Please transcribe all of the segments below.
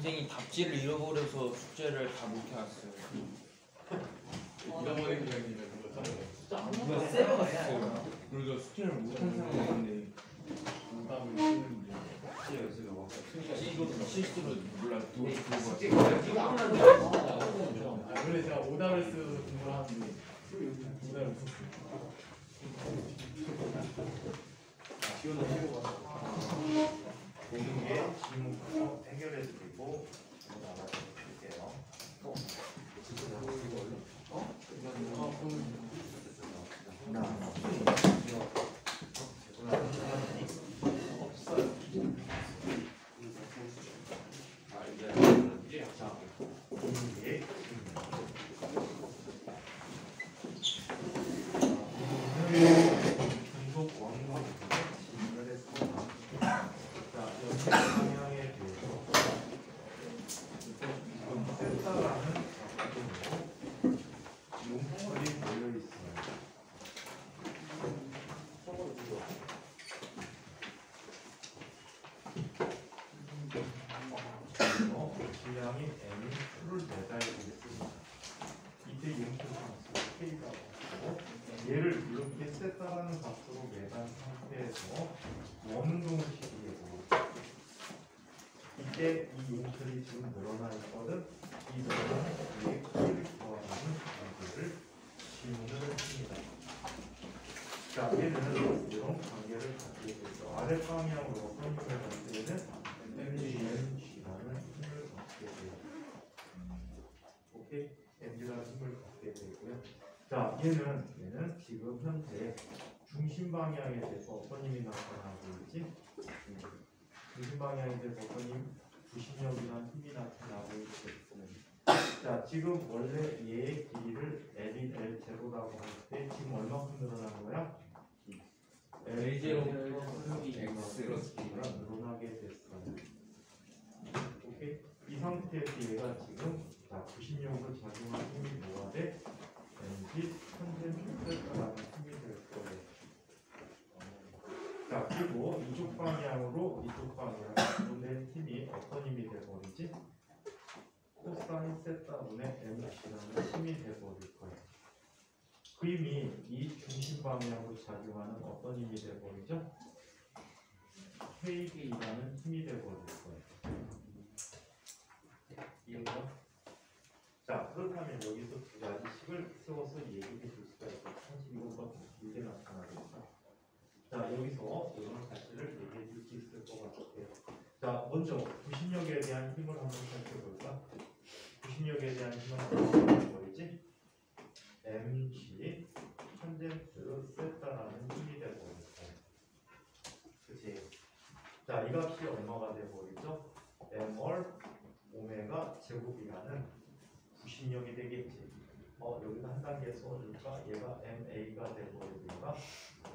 선생님이 답지를 잃어버려서 숙제를 다 못해왔어요. 잃어버린 게 아니라 그거 누가 세버갔어요. 그러니까 숙제를 못한 상황인데 오답을 쓰는데 실수로 몰라 또 원래 제가 오답을 쓰고 공부를 하는데 오답을 썼어요. 지원을 해보고 모든 게 질문부터 해결해 드리고 전부 나눠드릴게요. 얘를 이렇게 셌다라는 값으로 매단 상태에서 원운동을 시키고 이때 이 용틀이 지금 늘어나 있거든. 이 늘어나는 이 크기를 구하는 관계를 질문을 했습니다. 자, 얘는 이런 관계를 갖게 되죠. 아래 방향으로 어떤 힘을 갖게 되는 mg라는 힘을 갖게 돼요. 오케이? mg라는 힘을 갖게 되고요. 자, 얘는 지금 현재 중심 방향에 대해서 어떤 힘이 나타나고 있지? 중심 방향에 대해서 어떤 힘? 부신력이라는 힘이 나타나고 있겠습니다. 자, 지금 원래 얘의 길이를 L이 L0라고 할 때 지금 얼마큼 늘어난 거야? L0 X가 늘어나게 됐어요. 오케이? 이 상태에서 얘가 지금 자, 부신력으로 작용하는 힘이 뭐가 돼? mg 탄젠트라는 힘이 될 거예요. 자, 그리고 이쪽 방향으로 낸 힘이 어떤 힘이 돼버리지? 코사인 세타분의 mg라는 힘이 돼버릴 거예요. 그 힘이 이 중심 방향으로 작용하는 어떤 힘이 돼버리죠? kb라는 힘이 돼버릴 거예요. 이해가? 자, 그렇다면 여기서 두 가지 식을 세워서 얘기해 줄 수가 있어요. 사실 이것과 길게 나타나겠다. 자, 여기서 이런 사실을 얘기해 줄 수 있을 것 같아요. 자, 먼저 부신력에 대한 힘을 한번 살펴볼까? 부신력에 대한 힘을 한번 살펴보지. mg 탄젠트 세타라는 힘이 되버렸어요. 그치? 자, 이 값이 얼마가 되버리죠? mr 오메가 제곱이라는 부신력이 되겠지. 여기다 한 단계 써줄까? 얘가 MA가 되버리니까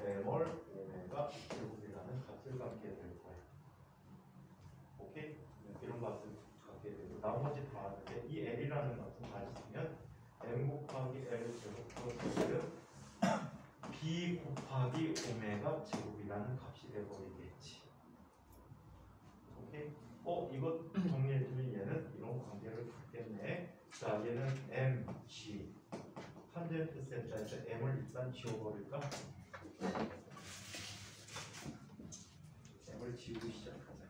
mR 오메가 제곱이라는 값을 갖게 될 거야. 오케이? 이런 값을 갖게 되고 나머지 다 하는데 이 L이라는 값을 가지면 M 곱하기 L 제곱 플러스 B 곱하기 오메가 제곱이라는 값이 되버리겠지. 오케이? 이거 정리해주면 얘는 이런 관계를 갖겠네. 자, 얘는 mg 탄젠트 세타에서 m을 일단 지워버릴까? m을 지우고 시작하자.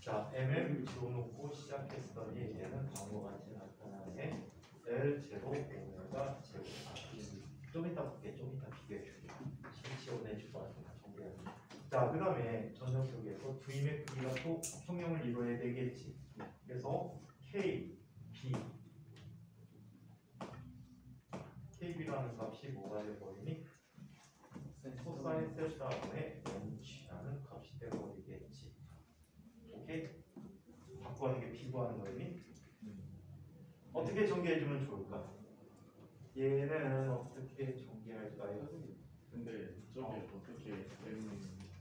자, m을 지워놓고 시작했더니 얘는 다음과 같이 나타나네. L 제곱 오메가 제곱. 좀 이따 볼게. 좀 이따 비교해줄게. 지워내주고 하니까 정리하는. 자, 그 다음에 전형 속에서 두 힘의 크기가 또 평형을 이루어야 되겠지. 그래서 KB라는 값이 뭐가 되버리니? 코사인 세타분의 mg라는 값이 되버리겠지. 오케이? 바꾸는 게 비교하는 거니? 어떻게 전개해주면 좋을까? 얘는 어떻게 전개할까요? 근데 저게 어떻게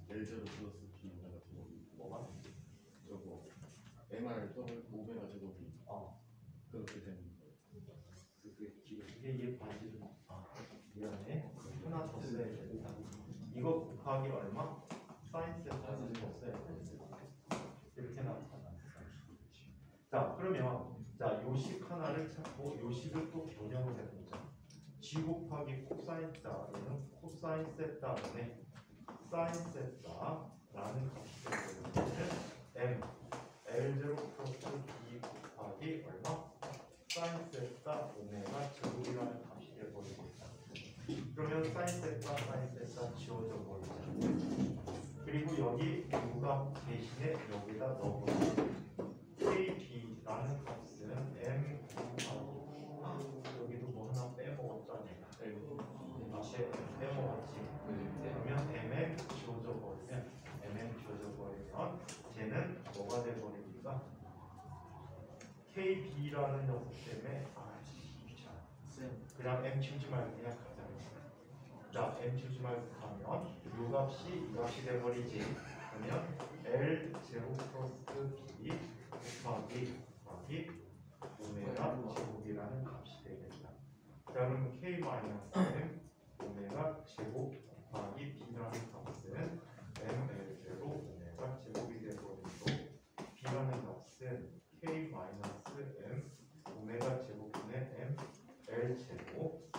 L0 플러스 B가 제곱이 뭐가? 저거 MR 더블 오메가 제곱이 그렇게 되는 이게 반지름. 미안해. 하나 더 써야 된다. 이거 곱하기 얼마? 사인 세타는 없어요. 이렇게 나타났어요. 자 그러면 자 요식 하나를 찾고 요식을 또 변형을 해보자. g 곱하기 코사인 세타는 코사인 세타분의 사인 세타라는 값이 되거든요. m L0 플러스 b 곱하기 얼마? 사인 세타 오메가 제곱이라는 값이 되어버리겠다. 그러면 사인 세타 지워져 버리자. 그리고 여기 유값 대신에 여기다 넣어버리자. KB라는 값은 m 곱하기 여기도 뭐 하나 빼먹었잖아요. 앞에 빼먹었지. 그러면 mn 지워져 버리면 쟤는 뭐가 돼버립니까? KB라는 녀석 때문에 귀찮아. 그냥 m 치우지 말고 그냥 가자. 자, m 치우지 말고 가면 요 값이 이 값이 돼버리지. 그러면 L0 플러스 B 곱하기 오메가 제곱이라는 값이 되겠다. 자, 그럼 K 마이너스 M 오메가 제곱 곱하기 B라는 값은 ML0 오메가 제곱이 되버리고 B라는 값은 K 마이너스 M 오메가 제곱분의 M L 제곱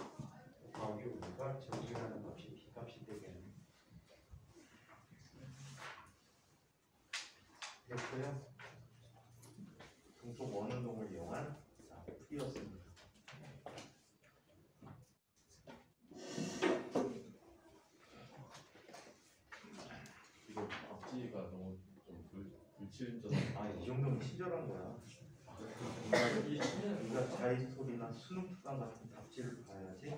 곱하기 오메가 제곱이라는 값이 B값이 되겠네. 됐어요? 동속 원운동을 이용한 풀이었습니다. 이거 앞뒤가 너무 좀 불친절. 이 정도면 친절한 거야. 우리가 자이스토리나 수능 특강 같은 답지를 봐야지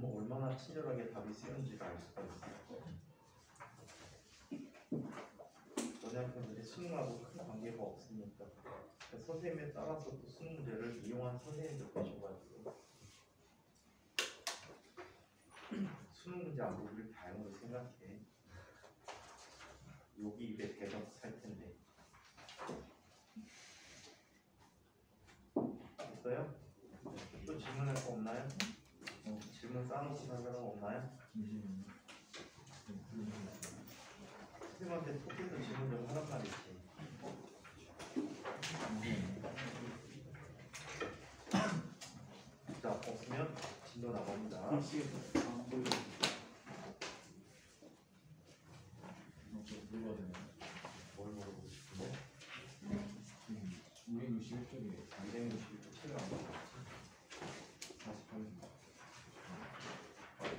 얼마나 친절하게 답이 쓰였는지를 알 수가 있어요. 저희한테는 수능하고 큰 관계가 없으니까 선생님에 따라서 또 수능 문제를 이용한 선생님들 계셔가지고 수능 문제 안 보기를 다행으로 생각해. 여기 입에 대답 살 텐데. 됐어요? 또 질문할 거 없나요? 질문 싸놓고 간 사람 없나요? 선생님한테 톡에서 질문 좀 하란 말이지. 자, 없으면 진도 나갑니다. 뭘 물어보고 싶은데? 261쪽에 261쪽 책을 안 봤지? 48쪽.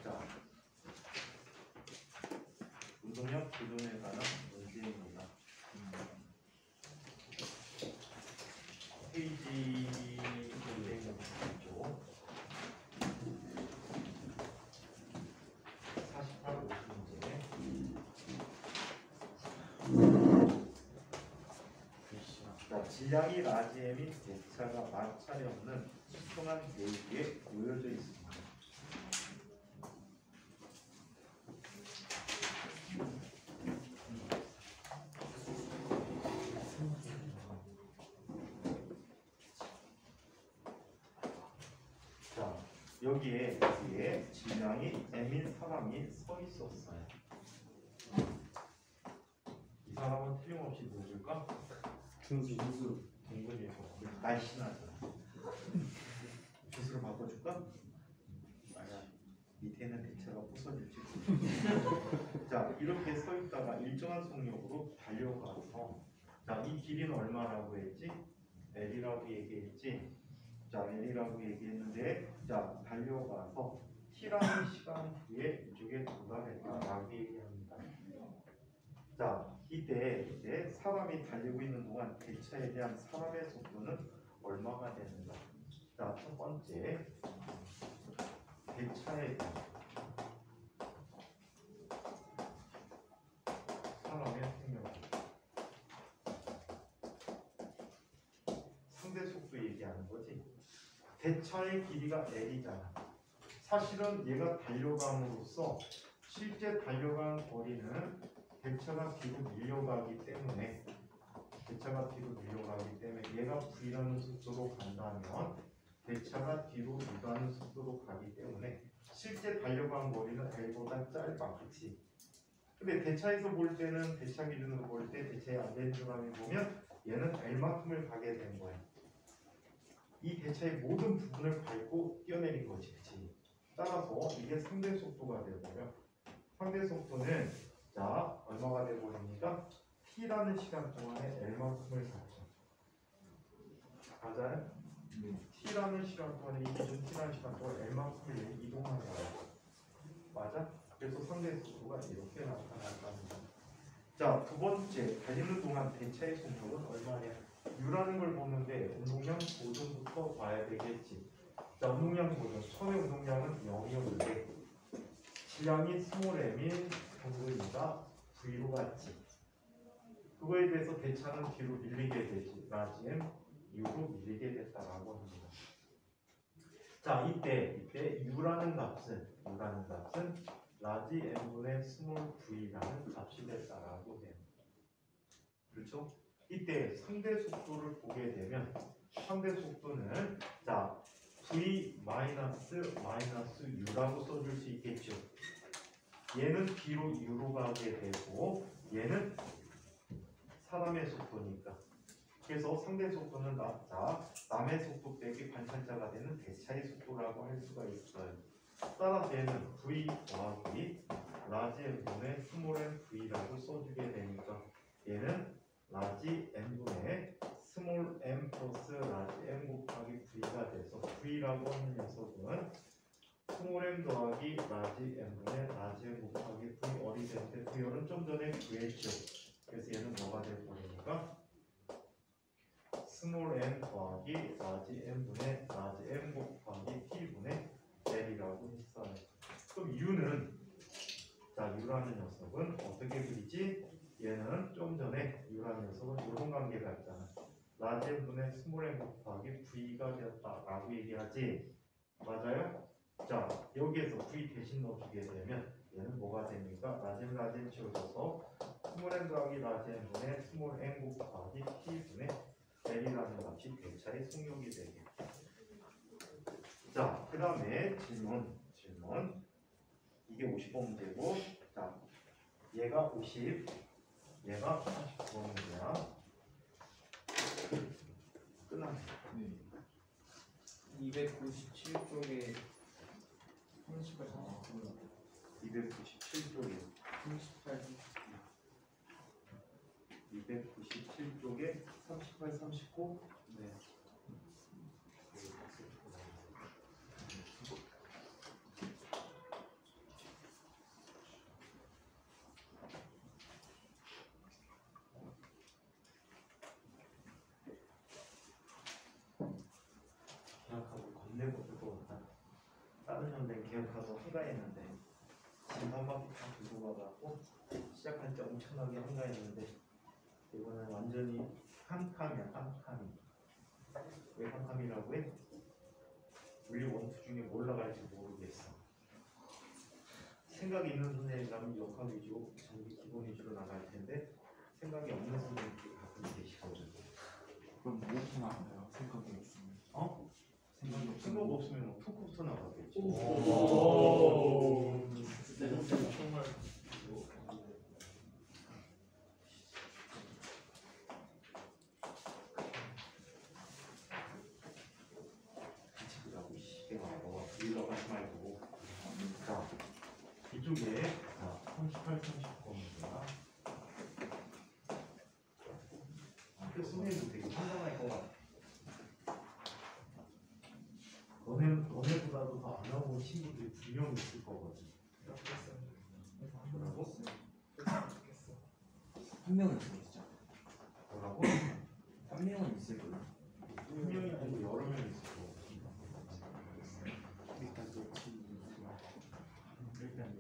자, 운동력 기존에 관한 문제입니다. 페이지 260쪽 48, 50문제. 자, 질량이 라지 M인 대차가 마찰이 없는 수평한 계획에 놓여져 있습니다. 자, 여기에 질량이 M인 사람이 서 있었어요. 이 사람은 틀림없이 누굴까? 준수. 동근이에요. 날씬하잖아. 주수를 바꿔줄까? 아니야. 밑에는 대체가 부서질지. 자, 이렇게 서 있다가 일정한 속력으로 달려가서 자, 이 길이는 얼마라고 했지? L이라고 얘기했지? 자, L이라고 얘기했는데 자, 달려가서 T라는 시간 후에 이쪽에 도달했다라고 얘기합니다. 자, 이때 사람이 달리고 있는 동안 대차에 대한 사람의 속도는 얼마가 되는가? 자, 첫 번째 대차에 대한 사람의 생명 상대 속도 얘기하는 거지. 대차의 길이가 L이잖아. 사실은 얘가 달려감으로써 실제 달려간 거리는 대차가 뒤로 밀려가기 때문에 얘가 V라는 속도로 간다면 대차가 뒤로 이가는 속도로 가기 때문에 실제 달려간 거리는 L보다 짧을 짧아, 그렇지? 근데 대차에서 볼 때는 대차 기준으로 볼 때 대차의 안벤주감이 보면 얘는 L만큼을 가게 된 거야. 이 대차의 모든 부분을 밟고 뛰어내린 거지, 그렇지? 따라서 이게 상대 속도가 되고요. 상대 속도는 자 얼마가 되버립니까? t라는 시간 동안에 L만큼을 갔죠. 맞아요? t라는 시간 동안에 이 기준 t라는 시간 동안 L만큼을 이동한 거예요. 맞아? 그래서 상대 속도가 이렇게 나타났답니다. 자, 두 번째 달리는 동안 대차의 속력은 얼마냐? U라는 걸 보는데 운동량 보존부터 봐야 되겠지. 자, 운동량 보존. 처음에 운동량은 0이었는데 질량이 스몰 m인 정도니까 V로 갔지. 그거에 대해서 대차는 뒤로 밀리게 되지. 라지 M, U로 밀리게 됐다라고 합니다. 자, 이때 U라는 값은 라지 M분의 스몰 V라는 값이 됐다라고 돼요. 그렇죠? 이때 상대 속도를 보게 되면 상대 속도는 자 V 마이너스 U라고 써줄 수 있겠죠. 얘는 B로 U로 가게 되고 얘는 사람의 속도니까. 그래서 상대 속도는 남의 속도 빼기 관찰자가 되는 대차의 속도라고 할 수가 있어요. 따라서 얘는 V 더하기 라지 M분의 스몰 m V라고 써주게 되니까 얘는 라지 M분의 스몰 m 플러스 라지 M 곱하기 V가 돼서 V라고 하는 녀석은 스몰 m 더하기 라지 M분의 라지 M 곱하기 V 어리 되는데 V열은 좀 전에 구했죠. 그래서 얘는 뭐가 될 거니까 스몰 m 더하기 라지 M분의 라지 M 곱하기 T분의 L이라고 했어요. 그럼 U는 자 U라는 녀석은 어떻게 그리지? 얘는 좀 전에 U라는 녀석은 이런 관계가 있잖아. 라지 M분의 스몰 m 곱하기 V가 되었다라고 얘기하지. 맞아요? 자 여기에서 V 대신 넣어주게 되면 얘는 뭐가 됩니까? 라지 M 치워져서 스몰 m 더하기 라지 M분의 스몰 m 곱하기 T분의 L이라는 값이 대차의 속력이 되게. 자, 그 다음에 질문. 이게 50번 문제고, 자, 얘가 50, 얘가 49번 문제야. 끝났어. 네. 297쪽에 30발 39분 297쪽에 38, 297쪽에 38, 39. 네. 계약하고 건네고 또 왔다. 다른 현대 계약하고 한가했는데 지금 한 바퀴 다 들고 가갖고 시작할 때 엄청나게 한가했는데 이거는 완전히 한 칸이. 왜 한 칸이라고 해? 우리 원투 중에 뭘 나갈지 모르겠어. 생각이 있는 선생님이라면 역학 위주, 정비 기본 위주로 나갈 텐데 생각이 없는 선생님들이 가끔 계시거든. 그럼 뭐부터 나가요? 생각이 없으면. 어? 생각 없으면 토크부터 나가겠지. 오. 정말 그치라고 시계가 너가 불러가 하지 말고. 자 이쪽에 38, 39번입니다. 그 선생님도 되게 황당할 것 같아. 너네보다도 더 안 나오는 친구들이 분명히 있을 거거든. 뭐라고? 한 명은 있겠죠. 뭐라고? 한 명은 있을 거예요. 한 명이 아니고 여러 명 있을 거고.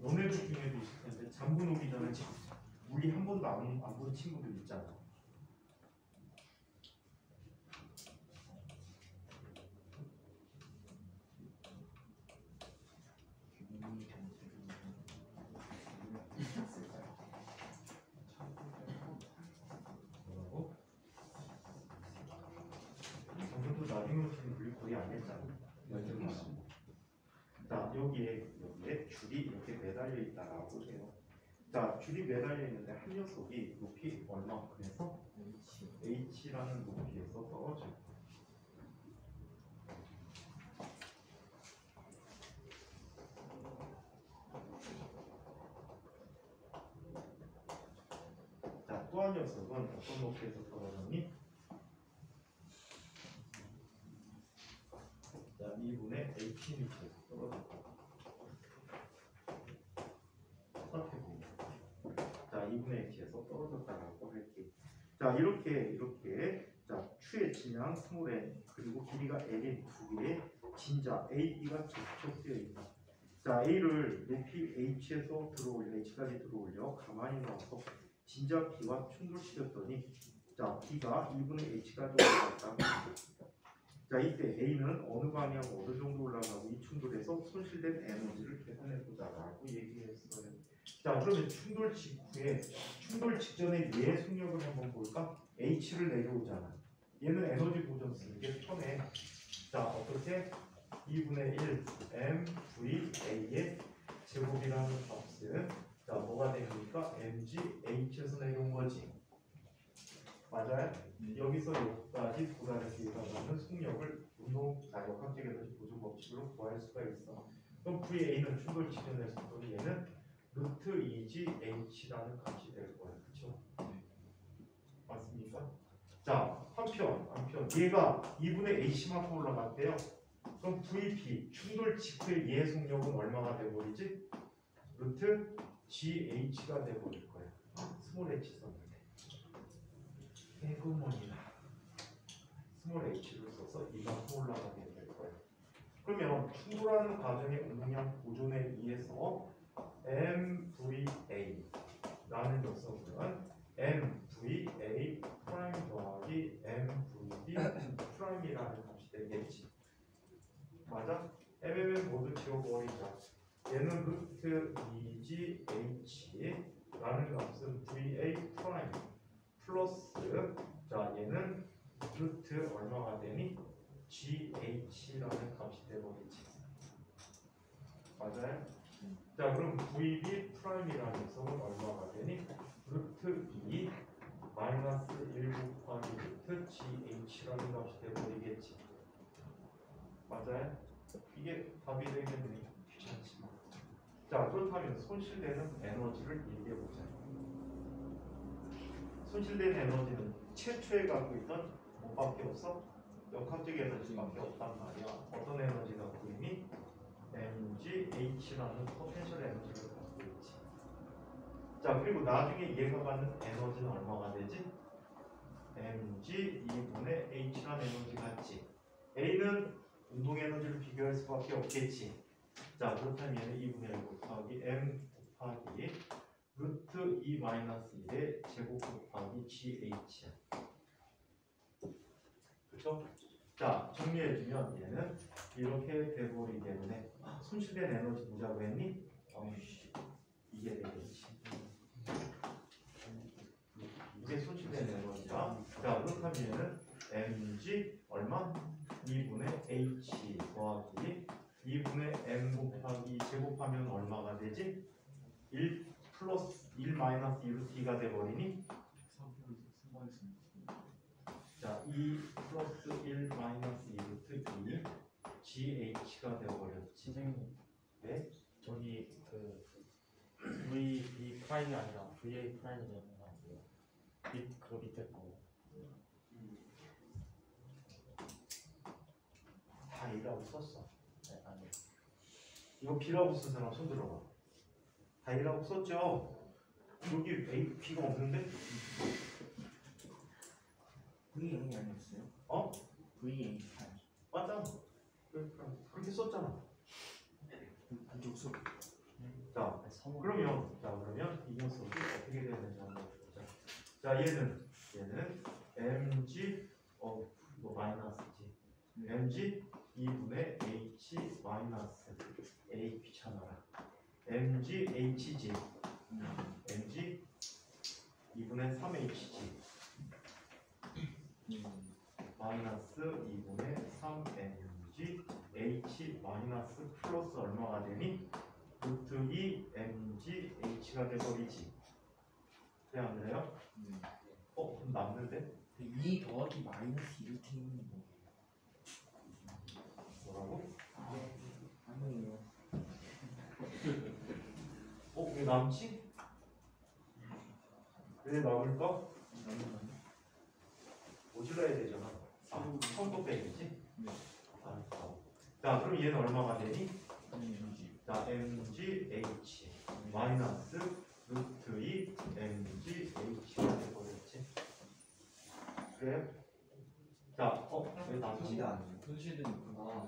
너네들 중에도 있을 텐데 잠군 오기 전에 우리 한 번도 안 본 친구들 있잖아. 뭐라고? 잠군도 나중에 지금 우리 거의 안 했잖아. 자 여기에 녀석의 줄이 이렇게 매달려 있다라고 해요. 자, 줄이 매달려 있는데 한 녀석이 높이 얼마큼 해서 h라는 높이에서 떨어져요. 자, 또 한 녀석은 어떤 높이에서 떨어졌니? 자, 2분의 h 밑에서 떨어졌고. 자, 2분의 h에서 떨어졌다라고 할게. 자, 이렇게 자, 추의 질량 스몰 n 그리고 길이가 l인 두 개의 진자 a, b가 접촉되어 있다. 자, a를 높이 h에서 들어올려 h까지 들어올려 가만히 놔서 진자 b와 충돌시켰더니 자, b가 2분의 h까지 올라갔다. 자, 이때 a는 어느 방향 어느 정도 올라가고 이 충돌에서 손실된 에너지를 계산해 보자라고 얘기했어요. 자, 그러면 충돌 직후에 충돌 직전에 얘의 속력을 한번 볼까? h를 내려오잖아. 얘는 에너지 보존 쓰는 게 편해. 자, 어떻게? 2분의 1 mva의 제곱이라는 값은 자, 뭐가 됩니까? mg h에서 내려온 거지. 맞아요? 여기서 여기까지 도달해서 일어나는 속력을 역학적 에너지 보존 법칙으로 구할 수가 있어. 그럼 VA는 충돌 직전의 속도로 얘는 루트 2g h라는 값이 될 거야. 그렇죠? 맞습니까? 자, 한편 얘가 2분의 h만큼 올라갔대요. 그럼 VP 충돌 직후의 얘의 속력은 얼마가 돼버리지? 루트 GH가 돼버릴 거야. 스몰 h 썼는데 에그머니나 스몰 h를 써서 이만큼 올라가게 될 거야. 그러면 충돌하는 과정의 운동량 보존에 의해서 MVA라는 녀석은 MVA 프라임 더하기 MVB 프라임이라는 값이 되겠지. 맞아? MMM 모두 지워버리자. 얘는 루트 2GH라는 값은 VA 프라임 플러스 자, 얘는 루트 얼마가 되니? GH라는 값이 되버리지. 맞아요? 자, 그럼 VB 프라임이라는 녀석은 얼마가 되니? 루트 2 마이너스 1 곱하기 루트 GH라는 값이 되버리겠지. 맞아요? 이게 답이 되겠네. 귀찮지만. 자, 그렇다면 손실되는 에너지를 얘기해보자. 손실된 에너지는 최초에 갖고 있던 뭐밖에 없어? 역학적 에너지밖에 없단 말이야. 어떤 에너지 갖고 있니? mg h라는 포텐셜 에너지를 갖고 있지. 자, 그리고 나중에 얘가 받는 에너지는 얼마가 되지? mg 2분의 h라는 에너지 같지. a는 운동 에너지를 비교할 수밖에 없겠지. 자, 그렇다면 2분의 1 곱하기 m 곱하기 루트 2 마이너스 1의 제곱 곱하기 GH야. 그렇죠? 자, 정리해주면 얘는 이렇게 돼버리기 때문에 손실된 에너지 보자고 했니? 이게 되겠지. 이게 손실된 에너지야. 자, 그렇다면 얘는 mg 얼마? 2분의 h 더하기 2분의 m 곱하기 제곱하면 얼마가 되지? 1 플러스 1 마이너스 2루트 2가 돼버리니? 자, 2 플러스 1 마이너스 2루트 2 GH가 되어버렸지. 선생님, 네? 저기 그 VB 프라임이 아니라 VA 프라임이 되는 거 같아요. 그 밑에 거. 다 A라고 썼어. 네, 아니. 이거 B라고 쓴 사람 손 들어봐. 다 A라고 썼죠? 여기 A, B가 없는데? VA이 아니었어요? 어? VA8 맞잖아. 그렇게 썼잖아. 안족수 자, 그러면 이 녀석이 어떻게 되는지 한번 보자. 자, 얘는 mg 이거 마이너스지. mg 2분의 h 마이너스 a 귀찮아라. mg hg mg 2분의 3hg 마이너스 2분의 3mg h 마이너스 플러스 얼마가 되니? 루트 2 mg h가 돼버리지. 그래 안 그래요? 그럼 남는데? 2 더하기 마이너스 1t는 뭐라고? 아니에요. 왜 남지? 왜 남을까? 모질러야 되잖아. 처음부터 빼야지. 자, 그럼 얘는 얼마가 되니? 자, mg h 마이너스 루트 2 mg h가 돼버렸지. 그래요? 자, 왜 남지? 아니에요. 손실은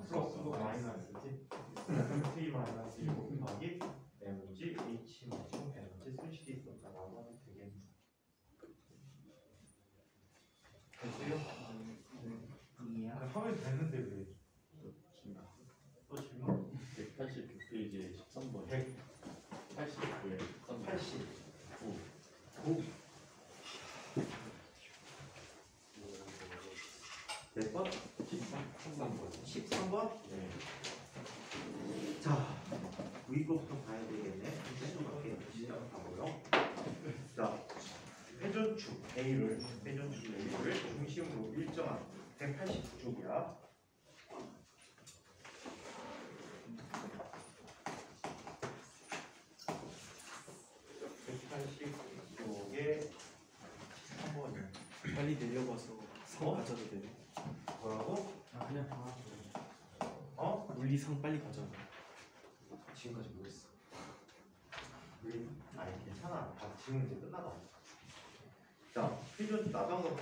플러스고 마이너스지. 루트 2 마이너스 1 곱하기 mg h 맞춤 mg 손실이 있었다라고 하면 되겠네. 됐어요? 이야. 하면 되는데 왜? 또 질문? 189페이지에 13번 89에 13번 189. 9. 몇 번? 13번 13번? 네. 자, 위법부터 봐야 되겠네. 이렇게 시작하고요. 자, 회전축 A를 중심으로 일정한 189쪽이야. 쪽에 3번이야. 빨리 내려가서 성 가져도 돼요? 뭐라고? 그냥 봐. 물리성 빨리 가져가. 지금까지 뭐 했어? 아니 괜찮아. 지금 이제 끝나가. 자, 회전 나가서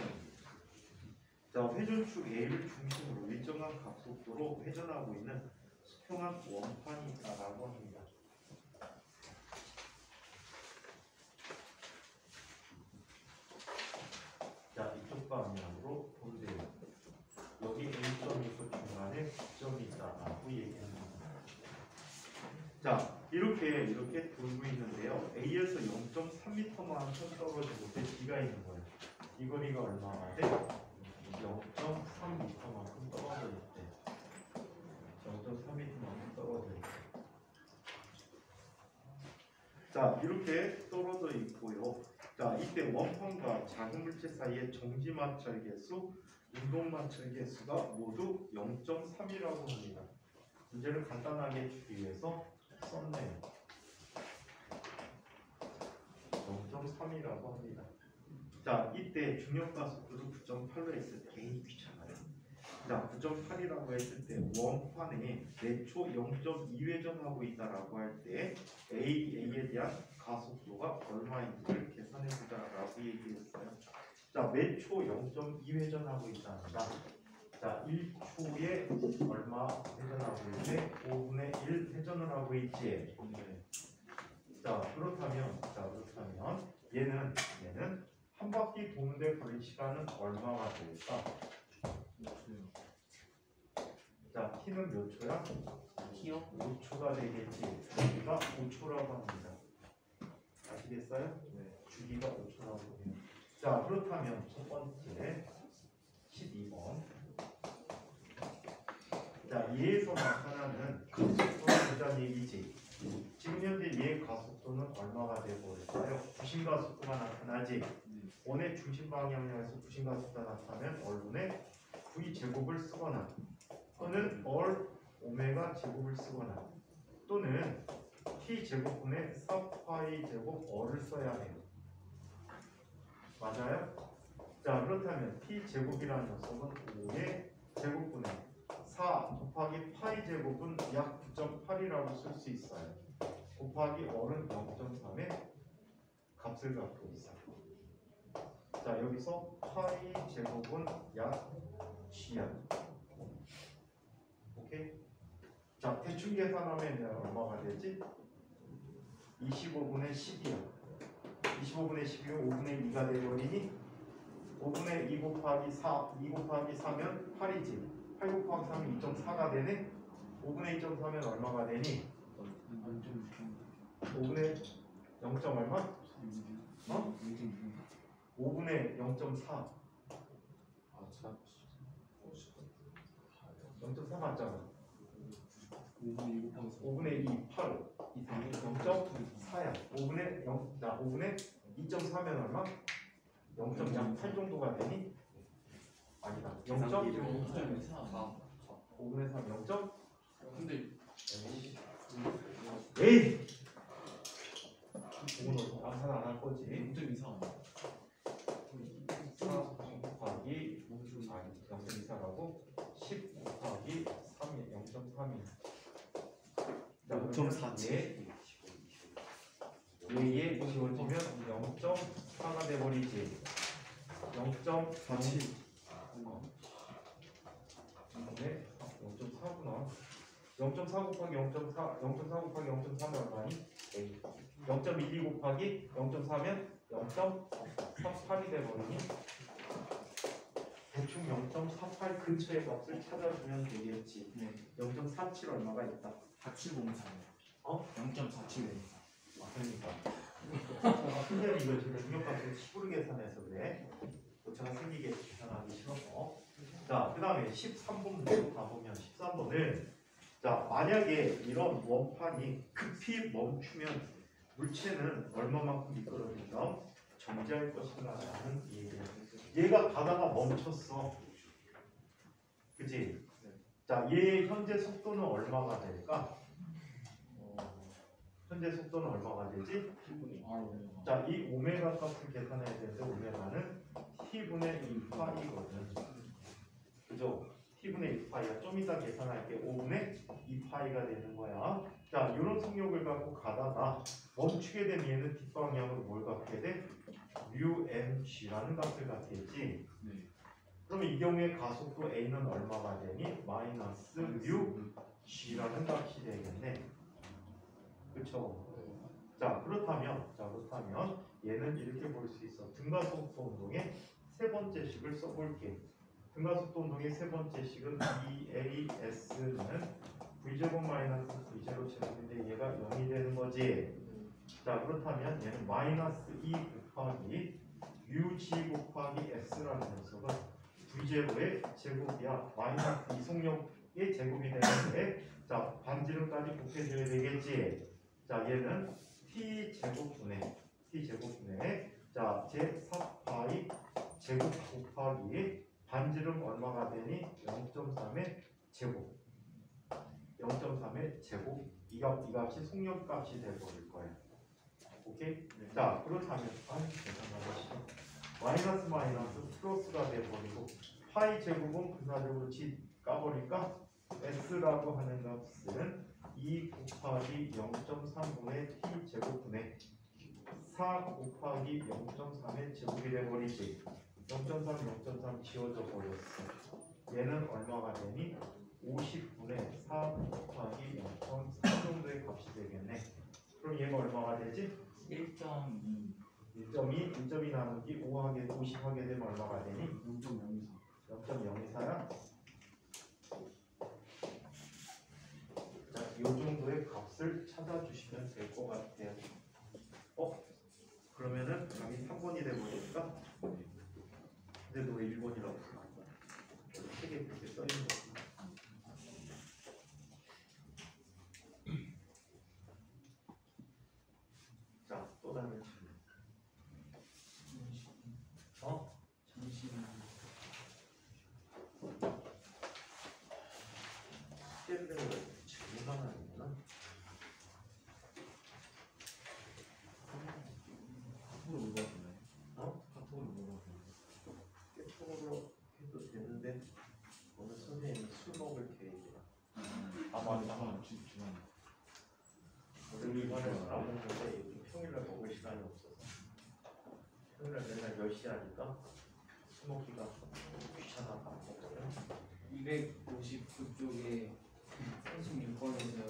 자, 회전축 A를 중심으로 일정한 각속도로 회전하고 있는 수평한 원판이 있다라고 합니다. 자, 이쪽 방향으로 보세요. 여기 A점이고 중간에 B점이 있다라고 얘기합니다. 자, 이렇게 돌고 있는데요. A에서 0.3m만큼 떨어지고 때 B가 있는 거예요. 이 거리가 얼마나 돼? 0.3m만큼 떨어져 있대. 0.3m만큼 떨어져 있대. 자, 이렇게 떨어져 있고요. 자, 이때 원판과 작은 물체 사이의 정지 마찰 개수, 운동 마찰 개수가 모두 0.3이라고 합니다. 문제를 간단하게 주기 위해서 썼네요. 0.3이라고 합니다. 자, 이때 중력가속도를 9.8로 했을 때 에이 귀찮아요. 자, 9.8이라고 했을 때 원판에 매초 0.2회전하고 있다라고 할 때 A에 대한 가속도가 얼마인지를 계산해 보자라고 얘기했어요. 자, 매초 0.2회전하고 있답니다. 자, 1초에 얼마 회전하고 있는데 5분의 1 회전을 하고 있지. 자, 그렇다면 얘는 한 바퀴 도는데 걸린 시간은 얼마가 될까? 자, t는 몇 초야? T요? 5초가 되겠지. 주기가 5초라고 합니다. 아시겠어요? 네. 주기가 5초라고 해요. 자, 그렇다면 첫 번째 12번. 자, 얘에서 나타나는 가속도를 보자는 얘기지. 지금 현재 얘의 가속도는 얼마가 되고 있을까요? 부심가속도가 나타나지. 원의 중심 방향에서 부심가속도가 나타나면 얼분의 V 제곱을 쓰거나 또는 얼 오메가 제곱을 쓰거나 또는 T 제곱분의 4파이 제곱 얼을 써야 해요. 맞아요? 자, 그렇다면 T 제곱이라는 녀석은 5의 제곱분의 4 곱하기 파이 제곱은 약 9.8이라고 쓸 수 있어요. 곱하기 얼은 0.3의 값을 갖고 있어요. 자, 여기서 파이 제곱은 약 G야. 오케이? 자, 대충 계산하면 얼마가 되지? 25분의 10이야. 25분의 10이면 5분의 2가 되버리니 5분의 2 곱하기 4, 2 곱하기 4면 8이지. 8 곱하기 3은 2.4가 되네. 5분의 2.4면 얼마가 되니? 5분의 0. 얼마? 5분의 0.4. 0.4 맞잖아. 5분의 2, 8. 0.4야. 5분의 0, 자 5분의 2.4면 얼마? 0.8 정도가 되니? 아니다. 0.5분의 3 0. 근데 에이! 이거는 암산 안 할 거지. 0.24 4 곱하기 0.24라고 10 곱하기 3이 0.3이 0.47. 얘에 지워지면 0.4가 돼버리지. 0.47 네, 0.4구나. 0.4 곱하기 0.4 곱하기 0.3은 얼마니? 0.12 곱하기 0.4면 0.38이 돼버리니? 대충 0.48 근처의 값을 찾아주면 되겠지. 네. 0.47 얼마가 있다. 4704. 어? 0.4704. 그러니까 근데 이걸 제가 중력값을 시부르 계산해서 그래. 오차가 생기게 계산하기 싫어서. 자, 그 다음에 13번도 가보면 13번을 자, 만약에 이런 원판이 급히 멈추면 물체는 얼마만큼 미끄러지면 정지할 것인가라는 얘기예요. 얘가 가다가 멈췄어. 그치? 자, 얘의 현재 속도는 얼마가 될까? 현재 속도는 얼마가 되지? 자, 이 오메가 값을 계산해야 되는데 오메가는 t분의 2파이거든. 그죠? t분의 2파이가 좀 이따 계산할게. 5분의 2파이가 되는 거야. 자, 이런 속력을 갖고 가다가 멈추게 되면 얘는 뒷방향으로 뭘 갖게 돼? μmg라는 값을 갖겠지. 그럼 이 경우에 가속도 a는 얼마가 되니? 마이너스 μg라는 값이 되겠네. 그쵸? 자, 그렇다면 얘는 이렇게 볼 수 있어. 등가속도 운동의 세 번째 식을 써볼게. 등가속도 운동의 세 번째 식은 EAS는 V제곱 마이너스 V제곱 제곱인데 얘가 0이 되는 거지. 자, 그렇다면 얘는 마이너스 2 곱하기 UG 곱하기 S라는 녀석은 V제곱의 제곱이야. 마이너스 이속력의 제곱이 되는데 자, 반지름까지 곱해줘야 되겠지. 자, 얘는 T제곱분의 자, 제4파이 제곱 곱하기 반지름 얼마가 되니? 0.3의 제곱. 0.3의 제곱. 이 값이 속력값이 되버릴 거예요. 오케이? 자, 그렇다면 계산하기 싫어. 마이너스 마이너스 플러스가 돼버리고 파이 제곱은 분사적으로 까버릴까? S라고 하는 값은 2 곱하기 0.3분의 t 제곱분의 4 곱하기 0.3의 제곱이 돼버리지. 0.3 지워져 버렸어. 얘는 얼마가 되니? 50분의 4 곱하기 0.3 정도의 값이 되겠네. 그럼 얘가 얼마가 되지? 1.2. 1.2 나누기 50 하게 되면 얼마가 되니? 0.024. 0.024야? 자, 이 정도의 값을 찾아주시면 될 것 같아요. 그러면은 답이 3번이 되버릴까? 근데 너 왜 1번이라고 써? 책에 그렇게 써있는 거. 자, 또 다른 질문. 숙제를 질문만 하는구나. 카톡으로 물어보네. 카톡으로 해도 되는데 오늘 선생님이 술 먹을 계획이라. 아 맞다. 지금 오늘 주말에 안 먹는데 요즘 평일날 먹을 시간이 없어서 평일날 맨날 10시 하니까 술 먹기가 귀찮아서 안 먹거든. 259쪽에 36번에서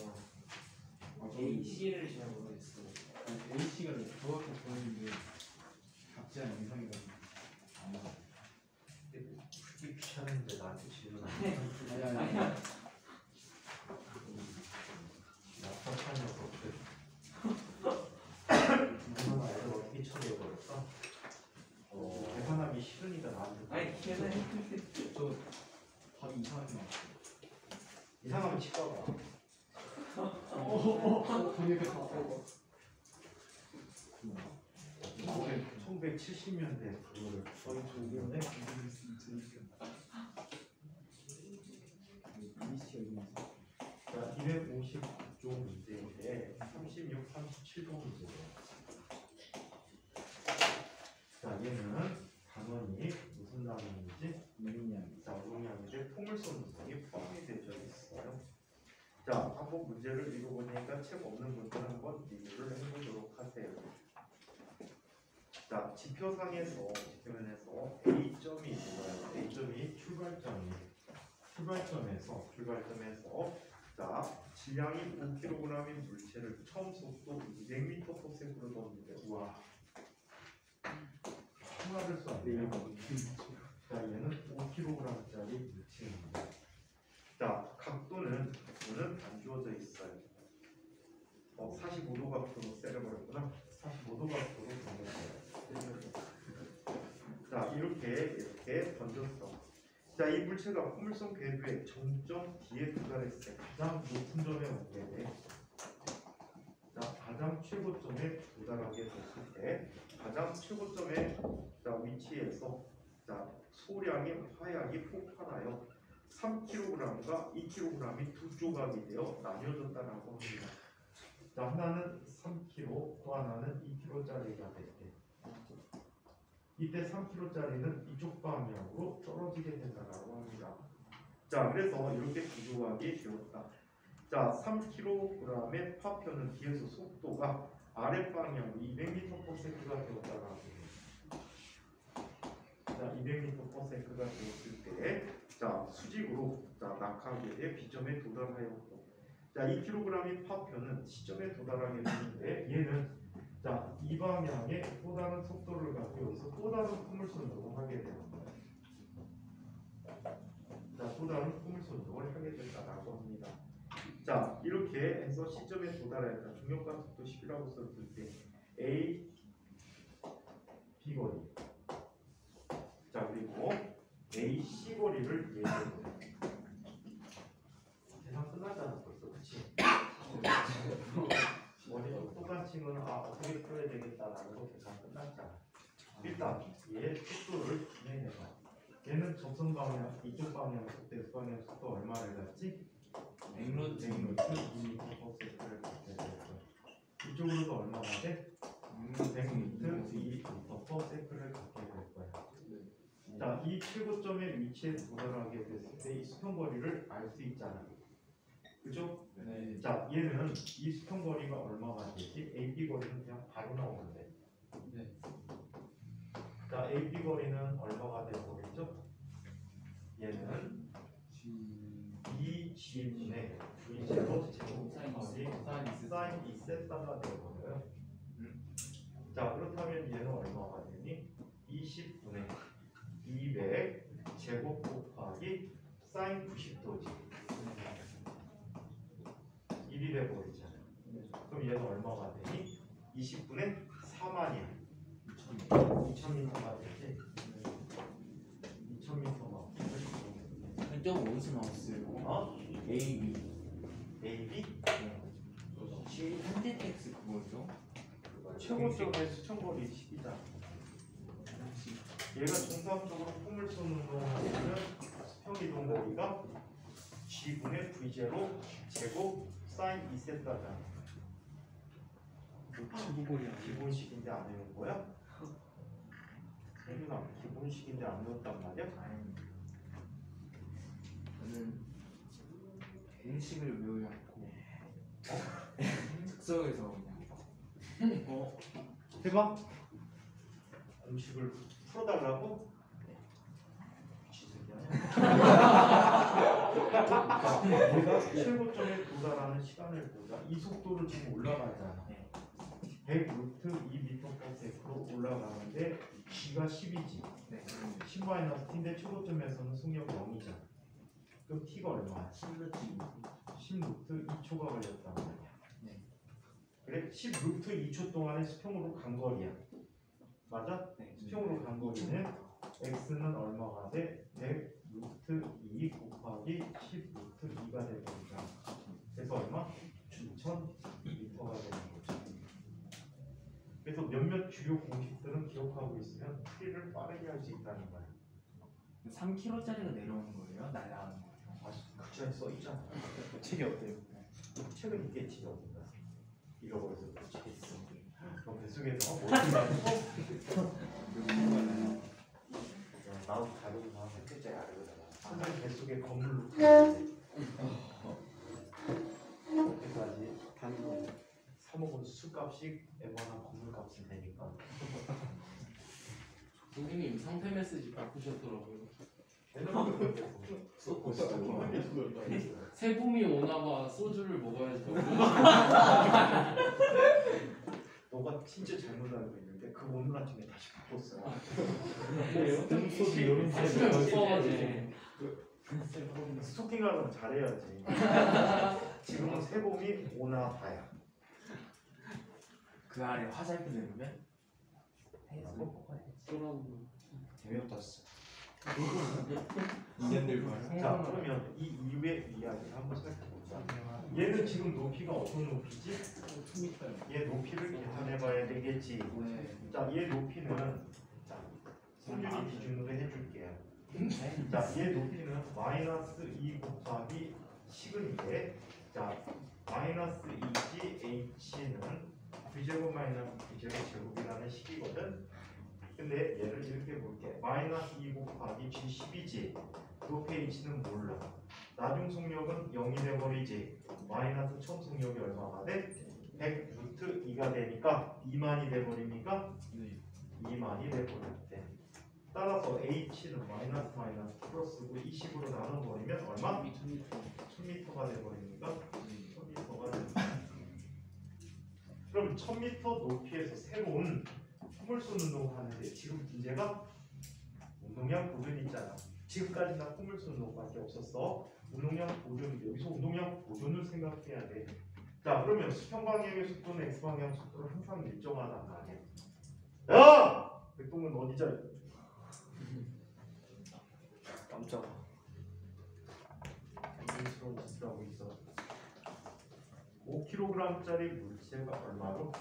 AC를 잘 모르겠어요. A씨가 정확히 보이는데 같지 않은 이상이거든요. 그게 귀찮은데 나한테 질문하는 아니야. 나쁜 녀석들. 얼마나 애들 어떻게 처리해버렸어? 계산하기 싫으니까 나한테. 아니 걔는 저 답이 이상하게 나왔어요. 이상하면 치과 가. 정리가 다 빼고. 1970년대 그거를 거의 중요네. 자, 250조 문제인데 36, 37조 문제예요. 자, 얘는 단원이 무슨 단원인지 자, 용량인데 포물선 운동이 포함이 되어 있어요. 자, 한번 문제를 읽어보니까 책 없는 분들 한번 리뷰를 해보도록 하세요. 자, 지표면에서 A점이 있어요. A점이 출발점에서 자, 질량이 5kg인 물체를 처음 속도 200m/s로 던지는데 우와 하나를 쏘네요. 자, 얘는 5kg짜리 물체입니다. 자, 각도는 안 주어져 있어요. 45도 각도로 세려버렸구나. 45도 각도로 던졌어요. 자, 이렇게 던졌어. 자, 이 물체가 포물선 궤도의 정점 뒤에 도달했을 때 가장 높은 점에 오게 돼. 자, 가장 최고점에 도달하게 됐을 때 가장 최고점의 위치에서 자, 소량의 화약이 폭발하여 3kg과 2kg이 두 조각이 되어 나뉘어졌다라고 합니다. 자, 하나는 3kg, 또 하나는 2kg짜리가 됐대. 이때 3kg짜리는 이쪽 방향으로 떨어지게 된다라고 합니다. 자, 그래서 이렇게 두 조각이 되었다. 자, 3kg의 파편은 뒤에서 속도가 아래 방향으로 200m/s가 되었다라고 합니다. 자, 200m/s가 되었을 때, 자, 수직으로 낙하하게 돼 B점에 도달하였고, 자, 2kg의 파편은 C점에 도달하게 되는데 얘는 자, 이 방향에 또 다른 속도를 갖고 여기서 또 다른 포물선동을 하게 됩니다. 자, 또 다른 포물선동을 하게 된다라고 합니다. 자, 이렇게 해서 C점에 도달하였다. 중력과 속도 10이라고 썼을 때 A, B 거리. 자, 그리고 A, C 거리를 얘기해보자. 계산 끝났잖아 벌써, 그치? 원래 속도간 친구는 어떻게 풀어야 되겠다라는 거 계산 끝났잖아. 일단 얘 속도를 진행해봐. 얘는 접선 방향, 이쪽 방향 속도, X 방향 속도 얼마를 갖지? 100루트 2m/s를 갖게 될 거야. 이쪽으로도 얼마가 돼? 100루트 2m/s를 갖게 될 거야. 자, 이 최고점의 위치에 도달하게 됐을 때 이 수평거리를 알 수 있잖아. 그죠? 네. 자, 얘는 이 수평거리가 얼마가 되지? AB 거리는 그냥 바로 나오는데. 네. 자, AB 거리는 얼마가 되겠죠? 얘는 2G분의 V0 제곱하기 사인 2세타가 되어버려요. 자, 그렇다면 얘는 얼마가 되니? 20분의 200 제곱 곱하기 사인 90도지. 1이 돼버리잖아. 그럼 얘는 얼마가 되니? 20분의 4만이야. 2000m가 되지? 2000m가. 저 어디서 나왔어요? 어? A, AB? G 현대텍스 그거죠? 최고점의 수평거리 10이잖아. 얘가 정상적으로 포물선 운동하면 수평이동 거리가 G분의 V0 제곱 사인 2세타잖아. 기본식인데 안 외운 거야? 혜민아, 기본식인데 안 외웠단 말이야? 저는 공식을 외우지 않고 특성에서 그냥 해봐. 공식을 풀어달라고? 내가 최고점에 도달하는 시간을 보자. 이 속도로 지금 올라가잖아. 100루트 2m/s로 올라가는데 G가 10이지. 네. 10-t인데 최고점에서는 속력 0이잖아. 그럼 T가 얼마야? 10루트 2초가 걸렸단 말이야. 네. 그래? 10루트 2초 동안에 수평으로 간 거리야. 맞아? 네. 수평으로 간 거리는 x는 얼마가 돼? 100루트 2 곱하기 10루트 2가 되거든요. 그래서 얼마? 2000m가 되는 거죠. 그래서 몇몇 주요 공식들은 기억하고 있으면 풀이를 빠르게 할 수 있다는 거예요. 3kg짜리가 내려오는 거예요? 날아가는 거예요? 아, 그 책에 써 있잖아. 책이 어때요? 책은 있겠지 어딘가. 잃어버려서 그 책에 있어. 그럼 뱃속에서 어딘가 나도 다루고 나서 햇빛에 아르거든. 선생님 뱃속에 건물로 그때까지 사먹은 술값이 에버나 건물값이 되니까. 선생님 상태 메시지 바꾸셨더라고요. 세봄이 오나봐 소주를 먹어야지. 너가 진짜 잘못 알고 있는데 그 오늘 아침에 다시 바꿨어요. 소주 이런 아침에 못 써가지고. 스토킹하려면 잘해야지. 지금은 세봄이 오나 봐야. 그 아래 화살표 내리면 해서 먹어야지. 재미없다 진짜. 2년 들고 하는. 자 그러면 이 이외 이야기를 한번 살펴보자. 얘는 지금 높이가 어떤 높이지? 얘 높이를 계산해봐야 되겠지. 자, 얘 높이는 자, 성준이 기준으로 해줄게요. 자, 얘 높이는 마이너스 2 곱하기 시근인데, 자, 마이너스 2g h는 V제곱 마이너스 V제곱 제곱이라는 식이거든. 근데 얘를 이렇게 볼게. 마이너스 2 곱하기 g10이지. 높이 h는 몰라. 나중 속력은 0이 돼버리지. 마이너스 처음 속력이 얼마가 돼? 100 루트 2가 되니까 2만이 돼버립니까? 네. 2만이 돼버렸대. 따라서 h는 마이너스 마이너스 플러스고 20으로 나눠버리면 얼마? 1000m가 돼버립니까? 1000m가 됩니다. 그럼 1000m 높이에서 새로운 포물선 운동을 하는데 지금 문제가 운동량 보존 있잖아. 지금까지나 포물선 운동밖에 없었어. 운동량 보존, 여기서 운동량 보존을 생각해야 돼. 자, 그러면 수평 방향의 속도는 x 방향 속도를 항상 일정하단 말이야. 야! 백동은 어디 자? 깜짝아. 당황스러운 짓을 하고 있어. 5kg짜리 물체가 얼마로?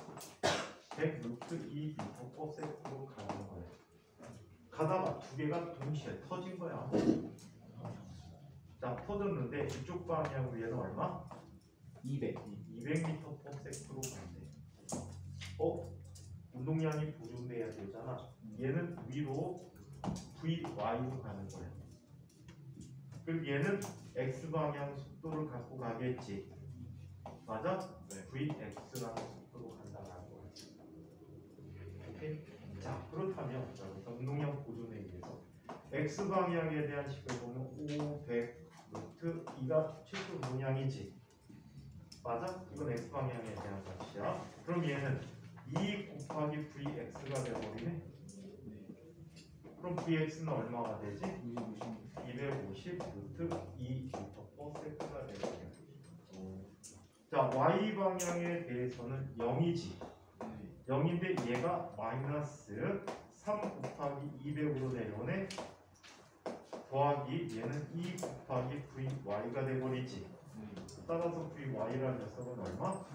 100 루트 2m/s로 가는 거야. 가다가 두 개가 동시에 터진 거야. 자, 터졌는데 이쪽 방향으로 얘는 얼마? 200m/s로 간대. 운동량이 보존돼야 되잖아. 얘는 위로 VY로 가는 거야. 그럼 얘는 X 방향 속도를 갖고 가겠지. 맞아? 네. VX라는 속도로 간다는 거야. 오케이? 자, 그렇다면 운동량 보존에 의해서 X 방향에 대한 식을 보면 500 루트 2가 최소 운동량이지. 맞아? 이건 X 방향에 대한 값이야. 그럼 얘는 2 곱하기 VX가 되어버리네. 그럼 VX는 얼마가 되지? 250 루트 2m/s가 되어버려. 자, Y 방향에 대해서는 0이지. 0인데 얘가 마이너스 3 곱하기 200으로 내려오네. 더하기 얘는 2 곱하기 VY가 돼버리지. 따라서 VY라는 녀석은 얼마?